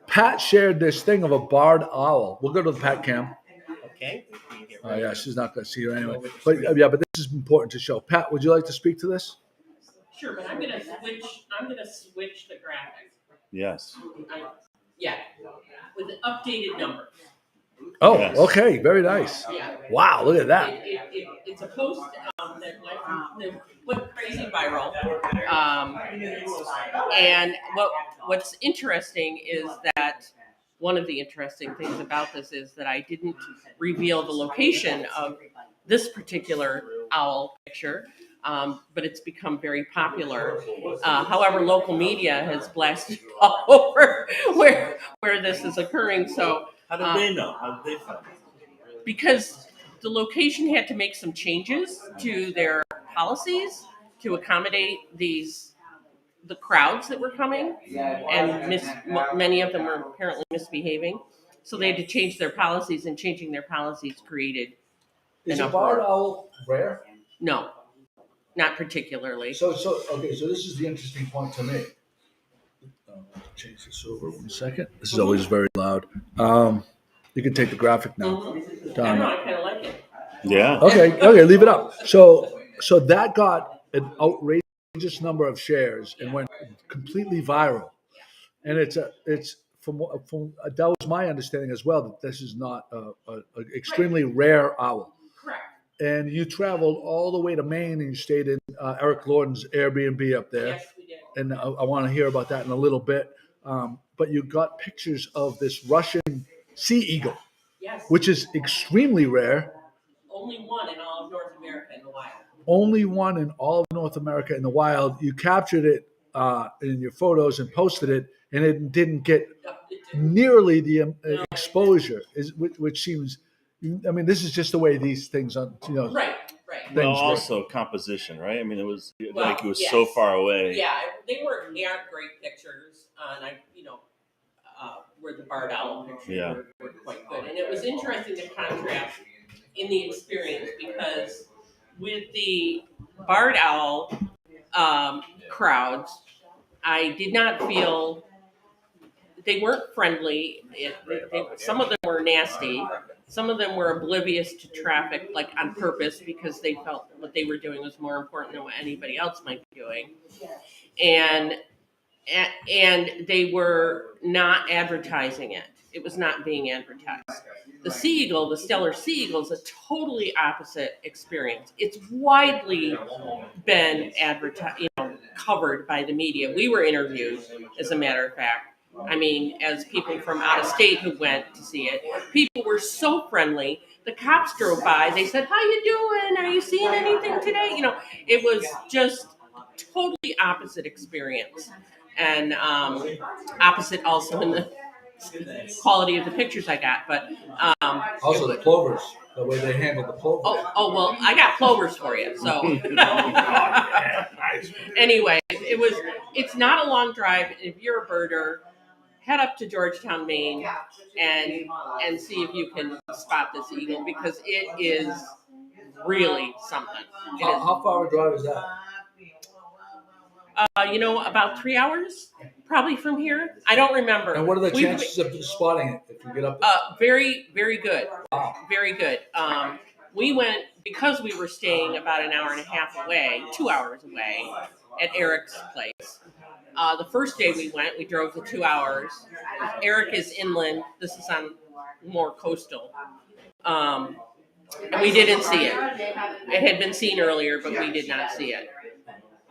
Pat shared this thing of a barred owl. We'll go to the Pat cam. Okay. Yeah, she's not going to see you anyway. But this is important to show. Pat, would you like to speak to this? Sure, but I'm gonna switch the graphic. Yes. Yeah, with the updated number. Oh, Yes. okay, very nice. Yeah. Wow, look at that. It's a post that went crazy viral. And what's interesting is that one of the interesting things about this is that I didn't reveal the location of this particular owl picture, but it's become very popular. However, local media has blasted all over where this is occurring. So How did they know? How did they find it? because the location had to make some changes to their policies to accommodate the crowds that were coming, and many of them were apparently misbehaving. So they had to change their policies, and changing their policies created Is an a barred uproar. owl rare? No, not particularly. So this is the interesting point to me. Change this over 1 second. This is always very loud. You can take the graphic now. I Down. don't know, I kind of like it. Yeah. Okay, leave it up. So that got an outrageous number of shares and went completely viral. And it's from that was my understanding as well, that this is not a extremely rare owl. Correct. And you traveled all the way to Maine and you stayed in Eric Lorden's Airbnb up there. Yes, we did. And I want to hear about that in a little bit. But you got pictures of this Russian sea eagle, Yes. which is extremely rare. Only one in all of North America in the wild. Only one in all of North America in the wild. You captured it in your photos and posted it, and it didn't get nearly the exposure, which seems. I mean, this is just the way these things are. Right. Well, Things also composition, right? I mean, it was Yes. so far away. Yeah, they aren't great pictures, and where the barred owl pictures were quite good. And it was interesting to contrast in the experience because with the barred owl crowds, I did not feel they weren't friendly. Some of them were nasty. Some of them were oblivious to traffic, like on purpose, because they felt what they were doing was more important than what anybody else might be doing. And they were not advertising it. It was not being advertised. The sea eagle, the stellar sea eagle, is a totally opposite experience. It's widely been advertised, covered by the media. We were interviewed, as a matter of fact. I mean, as people from out of state who went to see it, people were so friendly. The cops drove by. They said, "How you doing? Are you seeing anything today?" It was just totally opposite experience, and opposite also in the quality of the pictures I got. But also the plovers, the way they handled the plovers. Oh well, I got plovers for you. So anyway, it's not a long drive. If you're a birder, head up to Georgetown, Maine, and see if you can spot this eagle, because it is really something. How far a drive is that? About 3 hours, probably from here. I don't remember. And what are the We've- chances of spotting it if you get up? Very, very good. Very good. We went because we were staying about an hour and a half away, 2 hours away, at Eric's place. The first day we went, we drove the 2 hours. Eric is inland. This is on more coastal. And we didn't see it. It had been seen earlier, but we did not see it.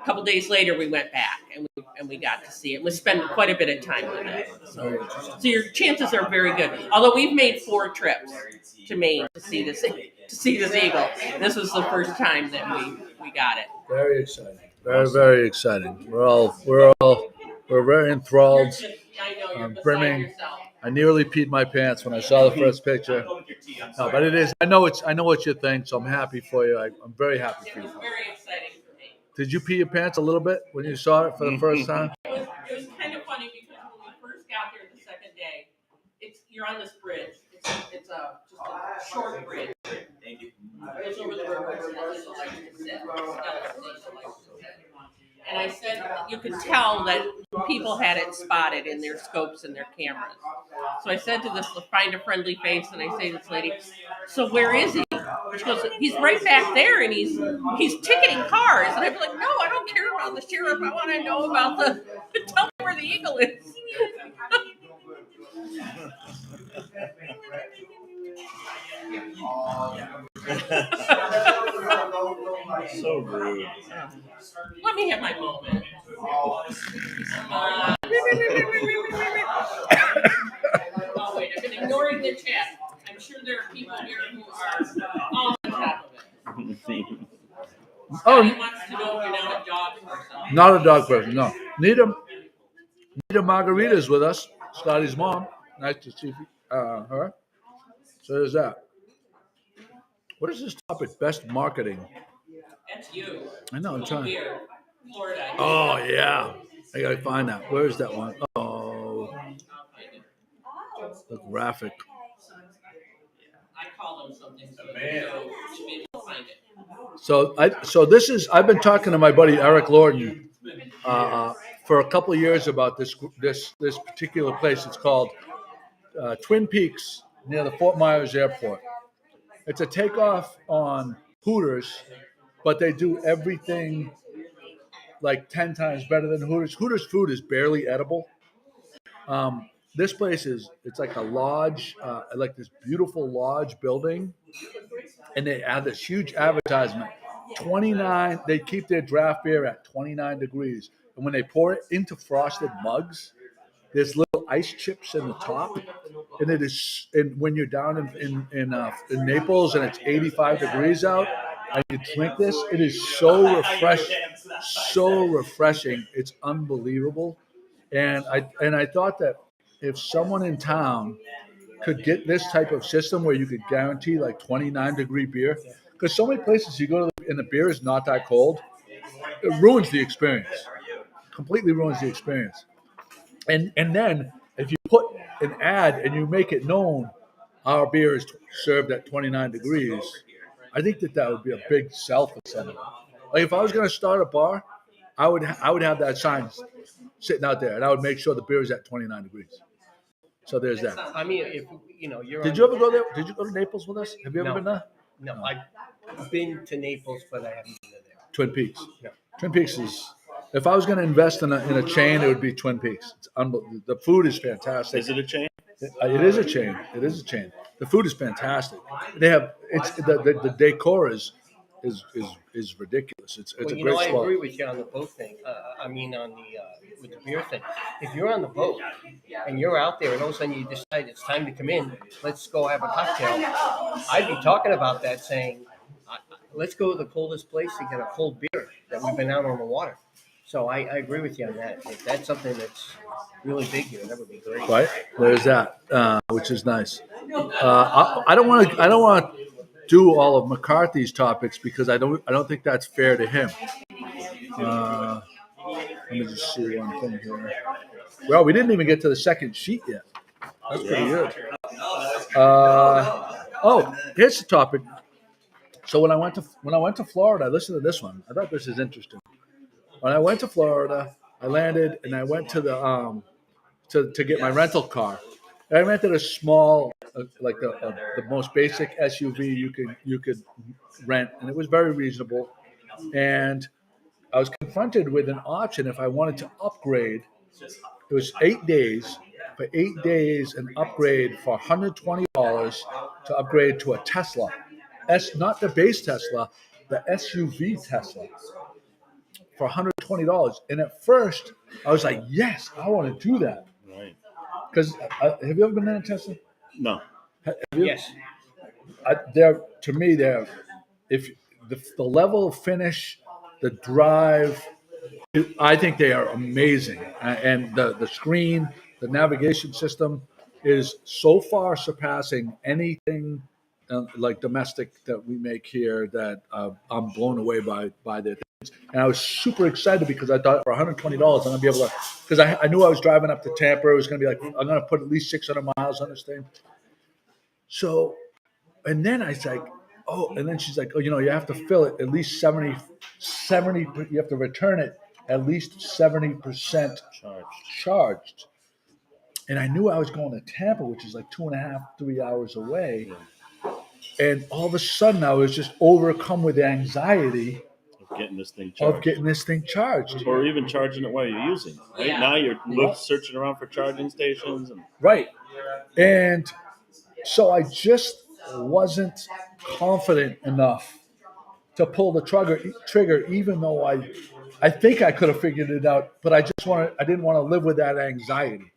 A couple days later, we went back and we got to see it. We spent quite a bit of time with it. So your chances are very good. Although we've made 4 trips to Maine to see this eagle. This was the first time that we got it. Very exciting. Very, very exciting. We're very enthralled. I know you're beside brimming. yourself. I nearly peed my pants when I saw the first picture. No, but it is. I know what you think, so I'm happy for you. I'm very happy for It you. was very exciting for me. Did you pee your pants a little bit when you saw it for the first time? It was kind of funny because when we first got there the second day, you're on this bridge. It's just a short bridge. Thank you. It goes over the river where Melissa likes to sit. Stella likes to sit. And I said, you could tell that people had it spotted in their scopes and their cameras. So I said to this, find a friendly face, and I say to this lady, so where is he? She goes, he's right back there, and he's ticketing cars. And I'd be like, no, I don't care about the sheriff. I want to know about tell me where the eagle is. So rude. Let me have my moment. Oh, wait, I've been ignoring the chat. I'm sure there are people here who are all on top of it. Scotty wants to know if you're not a dog person. Not a dog person, no. Nita Margarita's with us, Scotty's mom. Nice to see her. So there's that. What is this topic? Best marketing. That's you. I know, I'm Cold trying. beer, Florida. Oh, yeah. I got to find that. Where is that one? Oh, the graphic. I call them something, so you should be able to find it. So I've been talking to my buddy Eric Lorden for a couple of years about this particular place. It's called Twin Peaks near the Fort Myers Airport. It's a takeoff on Hooters, but they do everything like 10 times better than Hooters. Hooters food is barely edible. This place it's like a lodge, like this beautiful lodge building, and they have this huge advertisement. 29, they keep their draft beer at 29 degrees. And when they pour it into frosted mugs, there's little ice chips in the top. And it is, and when you're down in Naples and it's 85 degrees out, and you drink this, it is so refreshing. It's unbelievable. And I thought that if someone in town could get this type of system where you could guarantee like 29 degree beer, because so many places you go to and the beer is not that cold, it ruins the experience. Completely ruins the experience. And then if you put an ad and you make it known our beer is served at 29 degrees, I think that would be a big sell for someone. Like if I was going to start a bar, I would have that sign sitting out there, and I would make sure the beer is at 29 degrees. So there's that. I mean, if you're. Did you ever go there? Did you go to Naples with us? Have you ever been there? No, I've been to Naples, but I haven't been there. Twin Peaks. No. Twin Peaks is. If I was going to invest in a chain, it would be Twin Peaks. It's unbelievable. The food is fantastic. Is it a chain? It is a chain. It is a chain. The food is fantastic. They have the decor is ridiculous. It's a great I spot. agree with you on the boat thing. On the with the beer thing. If you're on the boat and you're out there and all of a sudden you decide it's time to come in, let's go have a cocktail. I'd be talking about that, saying, let's go to the coldest place to get a cold beer that we've been out on the water. So I agree with you on that. If that's something that's really big here, that would be great. Right there's that, which is nice. I don't want to do all of McCarthy's topics because I don't think that's fair to him. Let me just see one thing here. Well, we didn't even get to the second sheet yet. That's pretty good. Here's the topic. So when I went to Florida, I listened to this one. I thought this is interesting. when I went to Florida, I landed and I went to the to get my rental car. And I rented a small, like the most basic SUV you could rent, and it was very reasonable. And I was confronted with an option if I wanted to upgrade. It was 8 days. For 8 days, an upgrade for $120 to upgrade to a Tesla. Not the base Tesla, the SUV Tesla for $120. And at first, I was like, yes, I want to do that. Right. Because have you ever been in a Tesla? No. Have you? Yes. To me, they're if the level of finish, the drive, I think they are amazing, and the screen, the navigation system is so far surpassing anything like domestic that we make here that I'm blown away by the things. And I was super excited because I thought for $120 I'm gonna be able to, because I knew I was driving up to Tampa. It was gonna be like I'm gonna put at least 600 miles on this thing. So, and then I was like, oh, and then she's like, oh, you have to fill it at least 70, you have to return it at least 70% charged. And I knew I was going to Tampa, which is like 2.5, 3 hours away. And all of a sudden I was just overcome with anxiety Of getting this thing charged. Or even charging it while you're using it. Right? Yeah. Now you're searching around for charging stations. Right. And so I just wasn't confident enough to pull the trigger, even though I think I could have figured it out, but I didn't want to live with that anxiety.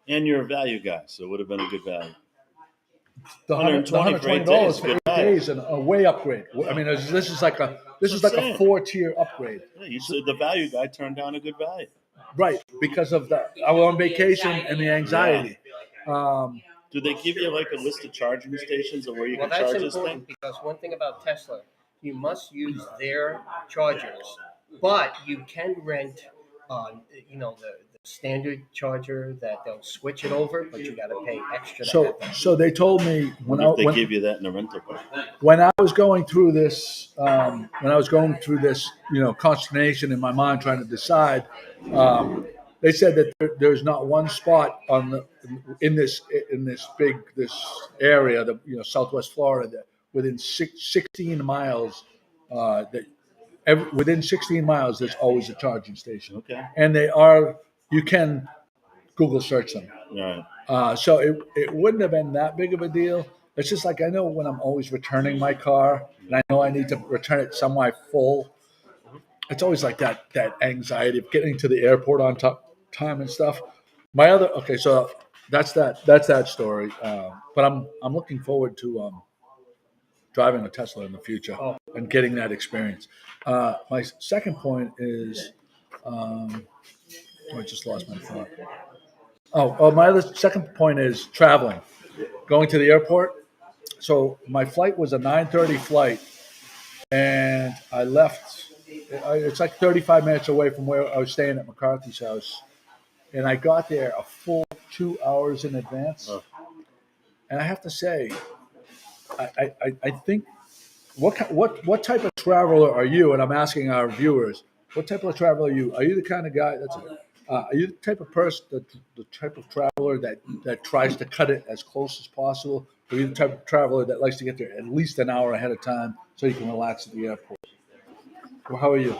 And you're a value guy, so it would have been a good value. The $120 for 8 days and a way upgrade. I mean, this is like a 4-tier upgrade. Yeah, the value guy turned down a good value. Right, because of I was on vacation and the anxiety. Do they give you like a list of charging stations or where you can charge this thing? Because one thing about Tesla, you must use their chargers, but you can rent the standard charger that they'll switch it over, but you got to pay extra. So they told me when they give you that in a rental car. When I was going through this, consternation in my mind trying to decide, they said that there's not one spot in this area, Southwest Florida, that within 16 miles, within 16 miles there's always a charging station. Okay. And you can Google search them. Right. So it wouldn't have been that big of a deal. It's just like I know when I'm always returning my car and I know I need to return it somewhere full. It's always like that anxiety of getting to the airport on time and stuff. So that's that story. But I'm looking forward to driving a Tesla in the future and getting that experience. My second point is, I just lost my thought. My other second point is traveling, going to the airport. So my flight was a 9:30 flight, and I left. It's like 35 minutes away from where I was staying at McCarthy's house, and I got there a full 2 hours in advance. And I have to say, I think what type of traveler are you? And I'm asking our viewers, what type of traveler are you? Are you the kind of guy are you the type of person, the type of traveler that tries to cut it as close as possible? Or are you the type of traveler that likes to get there at least an hour ahead of time so you can relax at the airport? Well, how are you?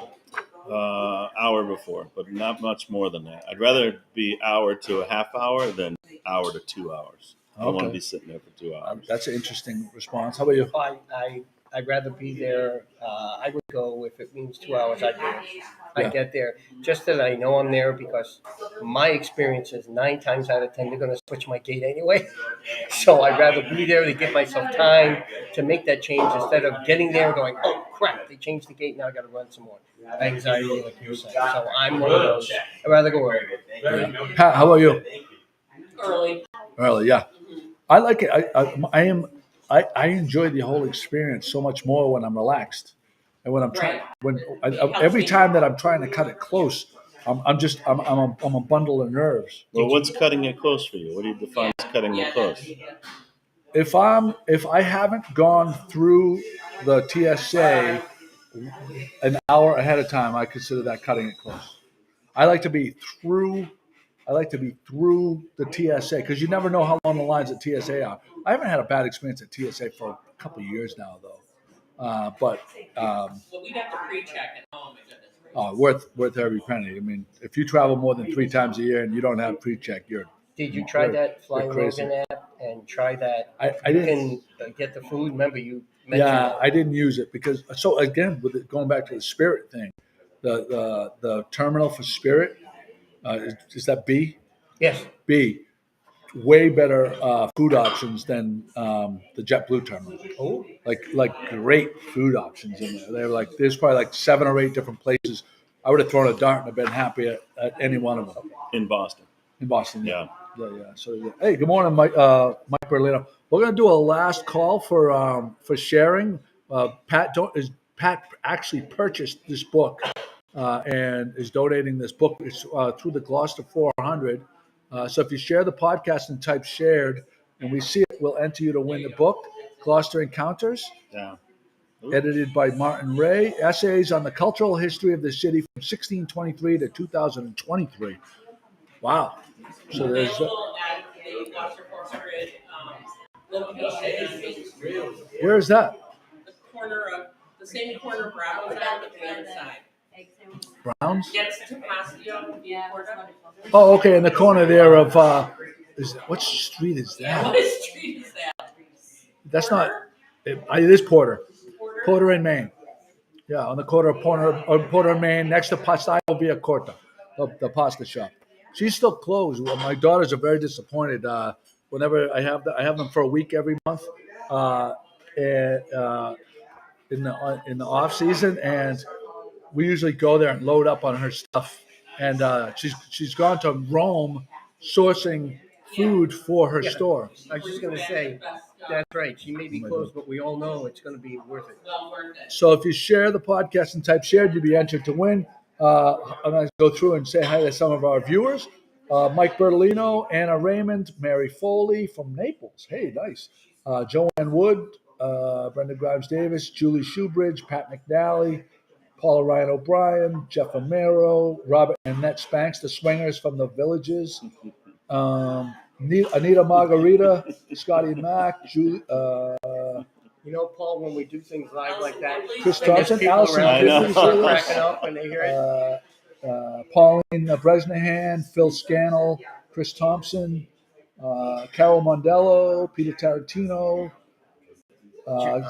Hour before, but not much more than that. I'd rather be hour to a half hour than hour to 2 hours. I don't want to be sitting there for 2 hours. That's an interesting response. How about you? I'd rather be there. I would go if it means 2 hours. I'd get there just that I know I'm there, because my experience is 9 times out of 10 they're going to switch my gate anyway. So I'd rather be there to give myself time to make that change instead of getting there and going, oh crap, they changed the gate, now I got to run some more. Anxiety, like you were saying. So I'm one of those. I'd rather go early. Pat, how about you? Early, yeah. I like it. I enjoy the whole experience so much more when I'm relaxed, and when I'm trying. Every time that I'm trying to cut it close, I'm a bundle of nerves. Well, what's cutting it close for you? What do you define as cutting it close? If I haven't gone through the TSA an hour ahead of time, I consider that cutting it close. I like to be through the TSA because you never know how long the lines at TSA are. I haven't had a bad experience at TSA for a couple of years now, though. But Well, we'd have to pre-check it. Oh my goodness. worth every penny. I mean, if you travel more than 3 times a year and you don't have pre-check, Did you try that Flying crazy. Logan app and try that? I You didn't. can get the food. Remember you mentioned Yeah, that. I didn't use it because so again with it, going back to the Spirit thing, the terminal for Spirit is that B? Yes. B, way better food options than the JetBlue terminal. Oh. Like great food options in there. They're like there's probably like 7 or 8 different places. I would have thrown a dart and have been happy at any one of them. In Boston. In Boston, Yeah. yeah. So, yeah. Hey, good morning, Mike Berlino. We're gonna do a last call for sharing. Pat actually purchased this book and is donating this book. It's through the Gloucester 400. So if you share the podcast and type shared, and we see it, we'll enter you to win the book, Gloucester Encounters. Yeah. Edited by Martin Ray. Essays on the cultural history of the city from 1623 to 2023. Wow. So there's Available at the Gloucester 400 location on Main Street. where is that? The same corner Bravo's on the pan side. Browns? Gets to Pasio, Porta. Oh, okay, in the corner there of what street is Yeah, that? what street is that? That's not it is Porter. Porter in Maine. Yeah, on the corner of Porter and Maine, next to Pastaio Via Corta, the pasta shop. She's still closed. Well, my daughters are very disappointed. Whenever I have them for a week every month, in the off season, and we usually go there and load up on her stuff. And she's gone to Rome, sourcing food for her store. I was just going to say, that's right. She may be closed, but we all know it's going to be worth it. Well worth it. So if you share the podcast and type shared, you'll be entered to win. I'm going to go through and say hi to some of our viewers. Mike Bertolino, Anna Raymond, Mary Foley from Naples. Hey, nice. Joanne Wood, Brenda Grimes Davis, Julie Shoebridge, Pat McNally, Paula Ryan O'Brien, Jeff Amaro, Robert and Annette Spanks, the Swingers from the Villages. Anita Margarita, Scotty Mack, Julie, You know, Paul, when we do things live like that, Chris and there's Thompson, people Allison around Piffley's start with us. cracking up when they hear it. Pauline Bresnahan, Phil Scannell, Chris Thompson, Carol Mondello, Peter Tarantino,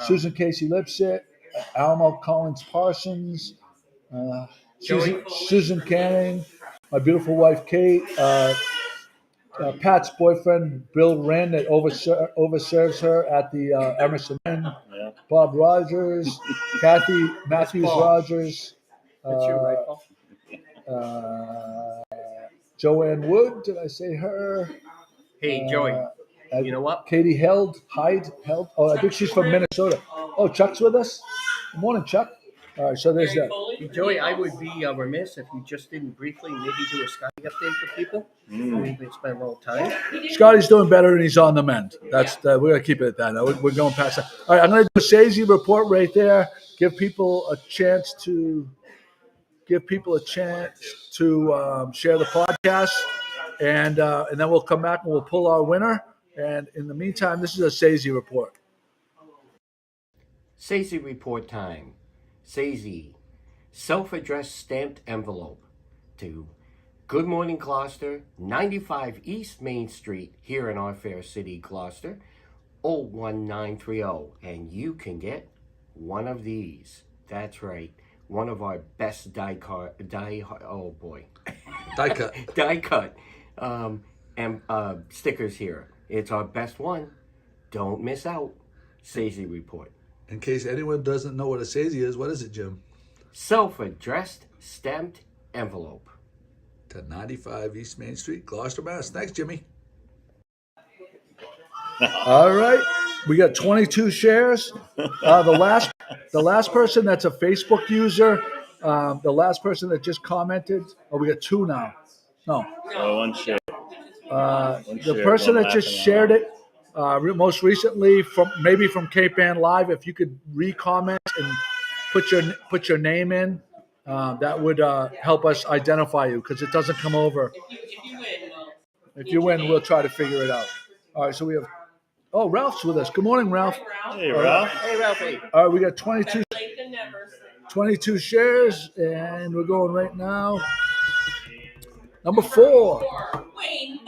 Susan Casey Lipset, Alma Collins Parsons, Susan Canning, my beautiful wife Kate, Pat's boyfriend Bill Wren that overserves her at the Emerson Inn, Yeah. Bob Rogers, Kathy Matthews Paul. Rogers, That's you, right, Paul? Joanne Wood, did I say her? Hey, Joey, you know what? Katie Held. Oh, I think she's from Minnesota. Oh, Chuck's with us. Good morning, Chuck. All right, so there's Mary that. Foley. Joey, I would be remiss if you just didn't briefly maybe do a Sky update for people. Maybe spend a little time. Scotty's doing better and he's on the mend. That's we're gonna keep it at that. We're going past that. All right, I'm gonna do a Sazy report right there. Give people a chance to share the podcast, and then we'll come back and we'll pull our winner. And in the meantime, this is a Sazy report. Sazy report time. Sazy, self-addressed stamped envelope to Good Morning Gloucester, 95 East Main Street, here in our fair city, Gloucester, 01930. And you can get one of these. That's right. One of our best die cut stickers here. It's our best one. Don't miss out. Sazy report. In case anyone doesn't know what a Sazy is, what is it, Jim? Self-addressed stamped envelope. To 95 East Main Street, Gloucester, Mass. Thanks, Jimmy. All right, we got 22 shares. The last person that's a Facebook user, the last person that just commented. Oh, we got 2 now. No, One share. the person that just shared it most recently from Cape Ann Live. If you could re-comment put your name in. That would help us identify you because it doesn't come over. If you win, If you win, we'll try to figure it out. All right, so we have. Oh, Ralph's with us. Good morning, Ralph. Hey, Ralph. Hey, Ralphie. All right, we got 22 late than never. 22 shares, and we're going right now. Number 4. Wayne.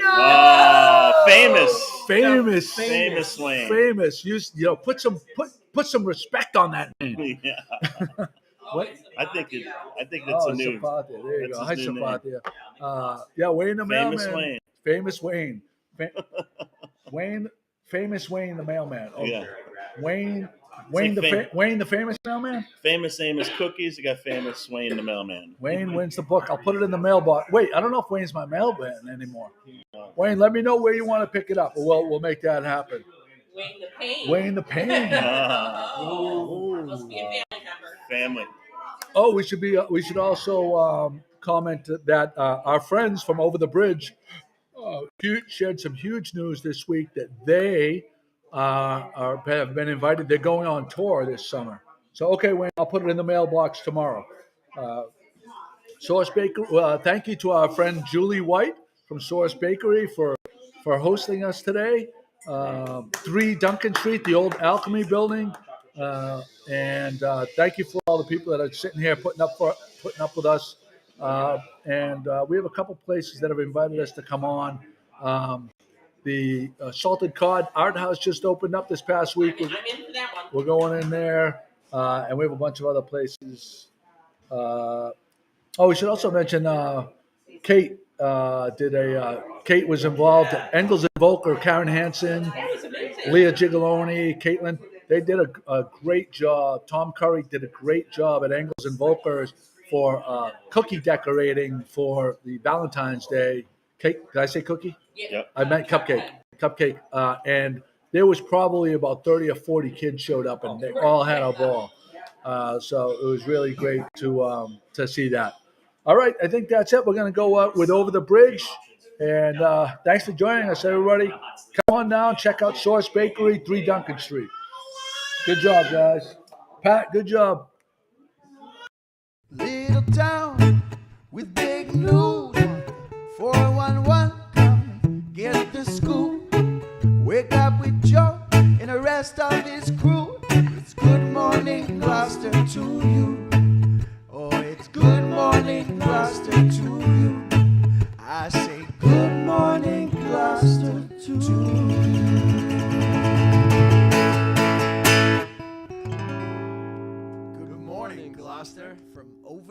Oh, famous. Famous Wayne. Famous. Put some respect on that name. Yeah. What? I think it's a new. Sapatia. There you That's go. his Hi, new name. Sapatia. Yeah, Wayne the Famous mailman. Wayne. Famous Wayne. Famous Wayne the mailman. Okay. Yeah. Wayne like Wayne the famous mailman. Famous Amos Cookies. You got famous Wayne the mailman. Wayne wins the book. I'll put it in the mailbox. Wait, I don't know if Wayne's my mailman anymore. Wayne, let me know where you want to pick it up. We'll make that happen. Wayne the Pain. Wayne the Pain. Must be a family member. Family. Oh, we should also comment that our friends from over the bridge shared some huge news this week that they have been invited. They're going on tour this summer. So, okay, Wayne, I'll put it in the mailbox tomorrow. Source Bakery. Thank you to our friend Julie White from Source Bakery for hosting us today. 3 Duncan Street, the old Alchemy building. And thank you for all the people that are sitting here putting up with us. And we have a couple places that have invited us to come on. The Salted Cod Art House just opened up this past week. I'm in for that one. We're going in there, and we have a bunch of other places. We should also mention Kate Kate was involved. Engels and Volker, Karen Hansen, Leah Gigoloni, Caitlin. They did a great job. Tom Curry did a great job at Engels and Volker's for cookie decorating for the Valentine's Day cake. Did I say cookie? Yep. I meant cupcake. And there was probably about 30 or 40 kids showed up, and they all had a ball. So it was really great to see that. All right, I think that's it. We're going to go with Over the Bridge. And thanks for joining us, everybody. Come on down, check out Source Bakery, 3 Duncan Street. Good job, guys. Pat, good job. Little town with big news. 411, come get the scoop. Wake up with Joe and the rest of his crew. It's good morning, Gloucester, to you. Oh, it's good morning, Gloucester, to you. I say good morning, Gloucester, to you.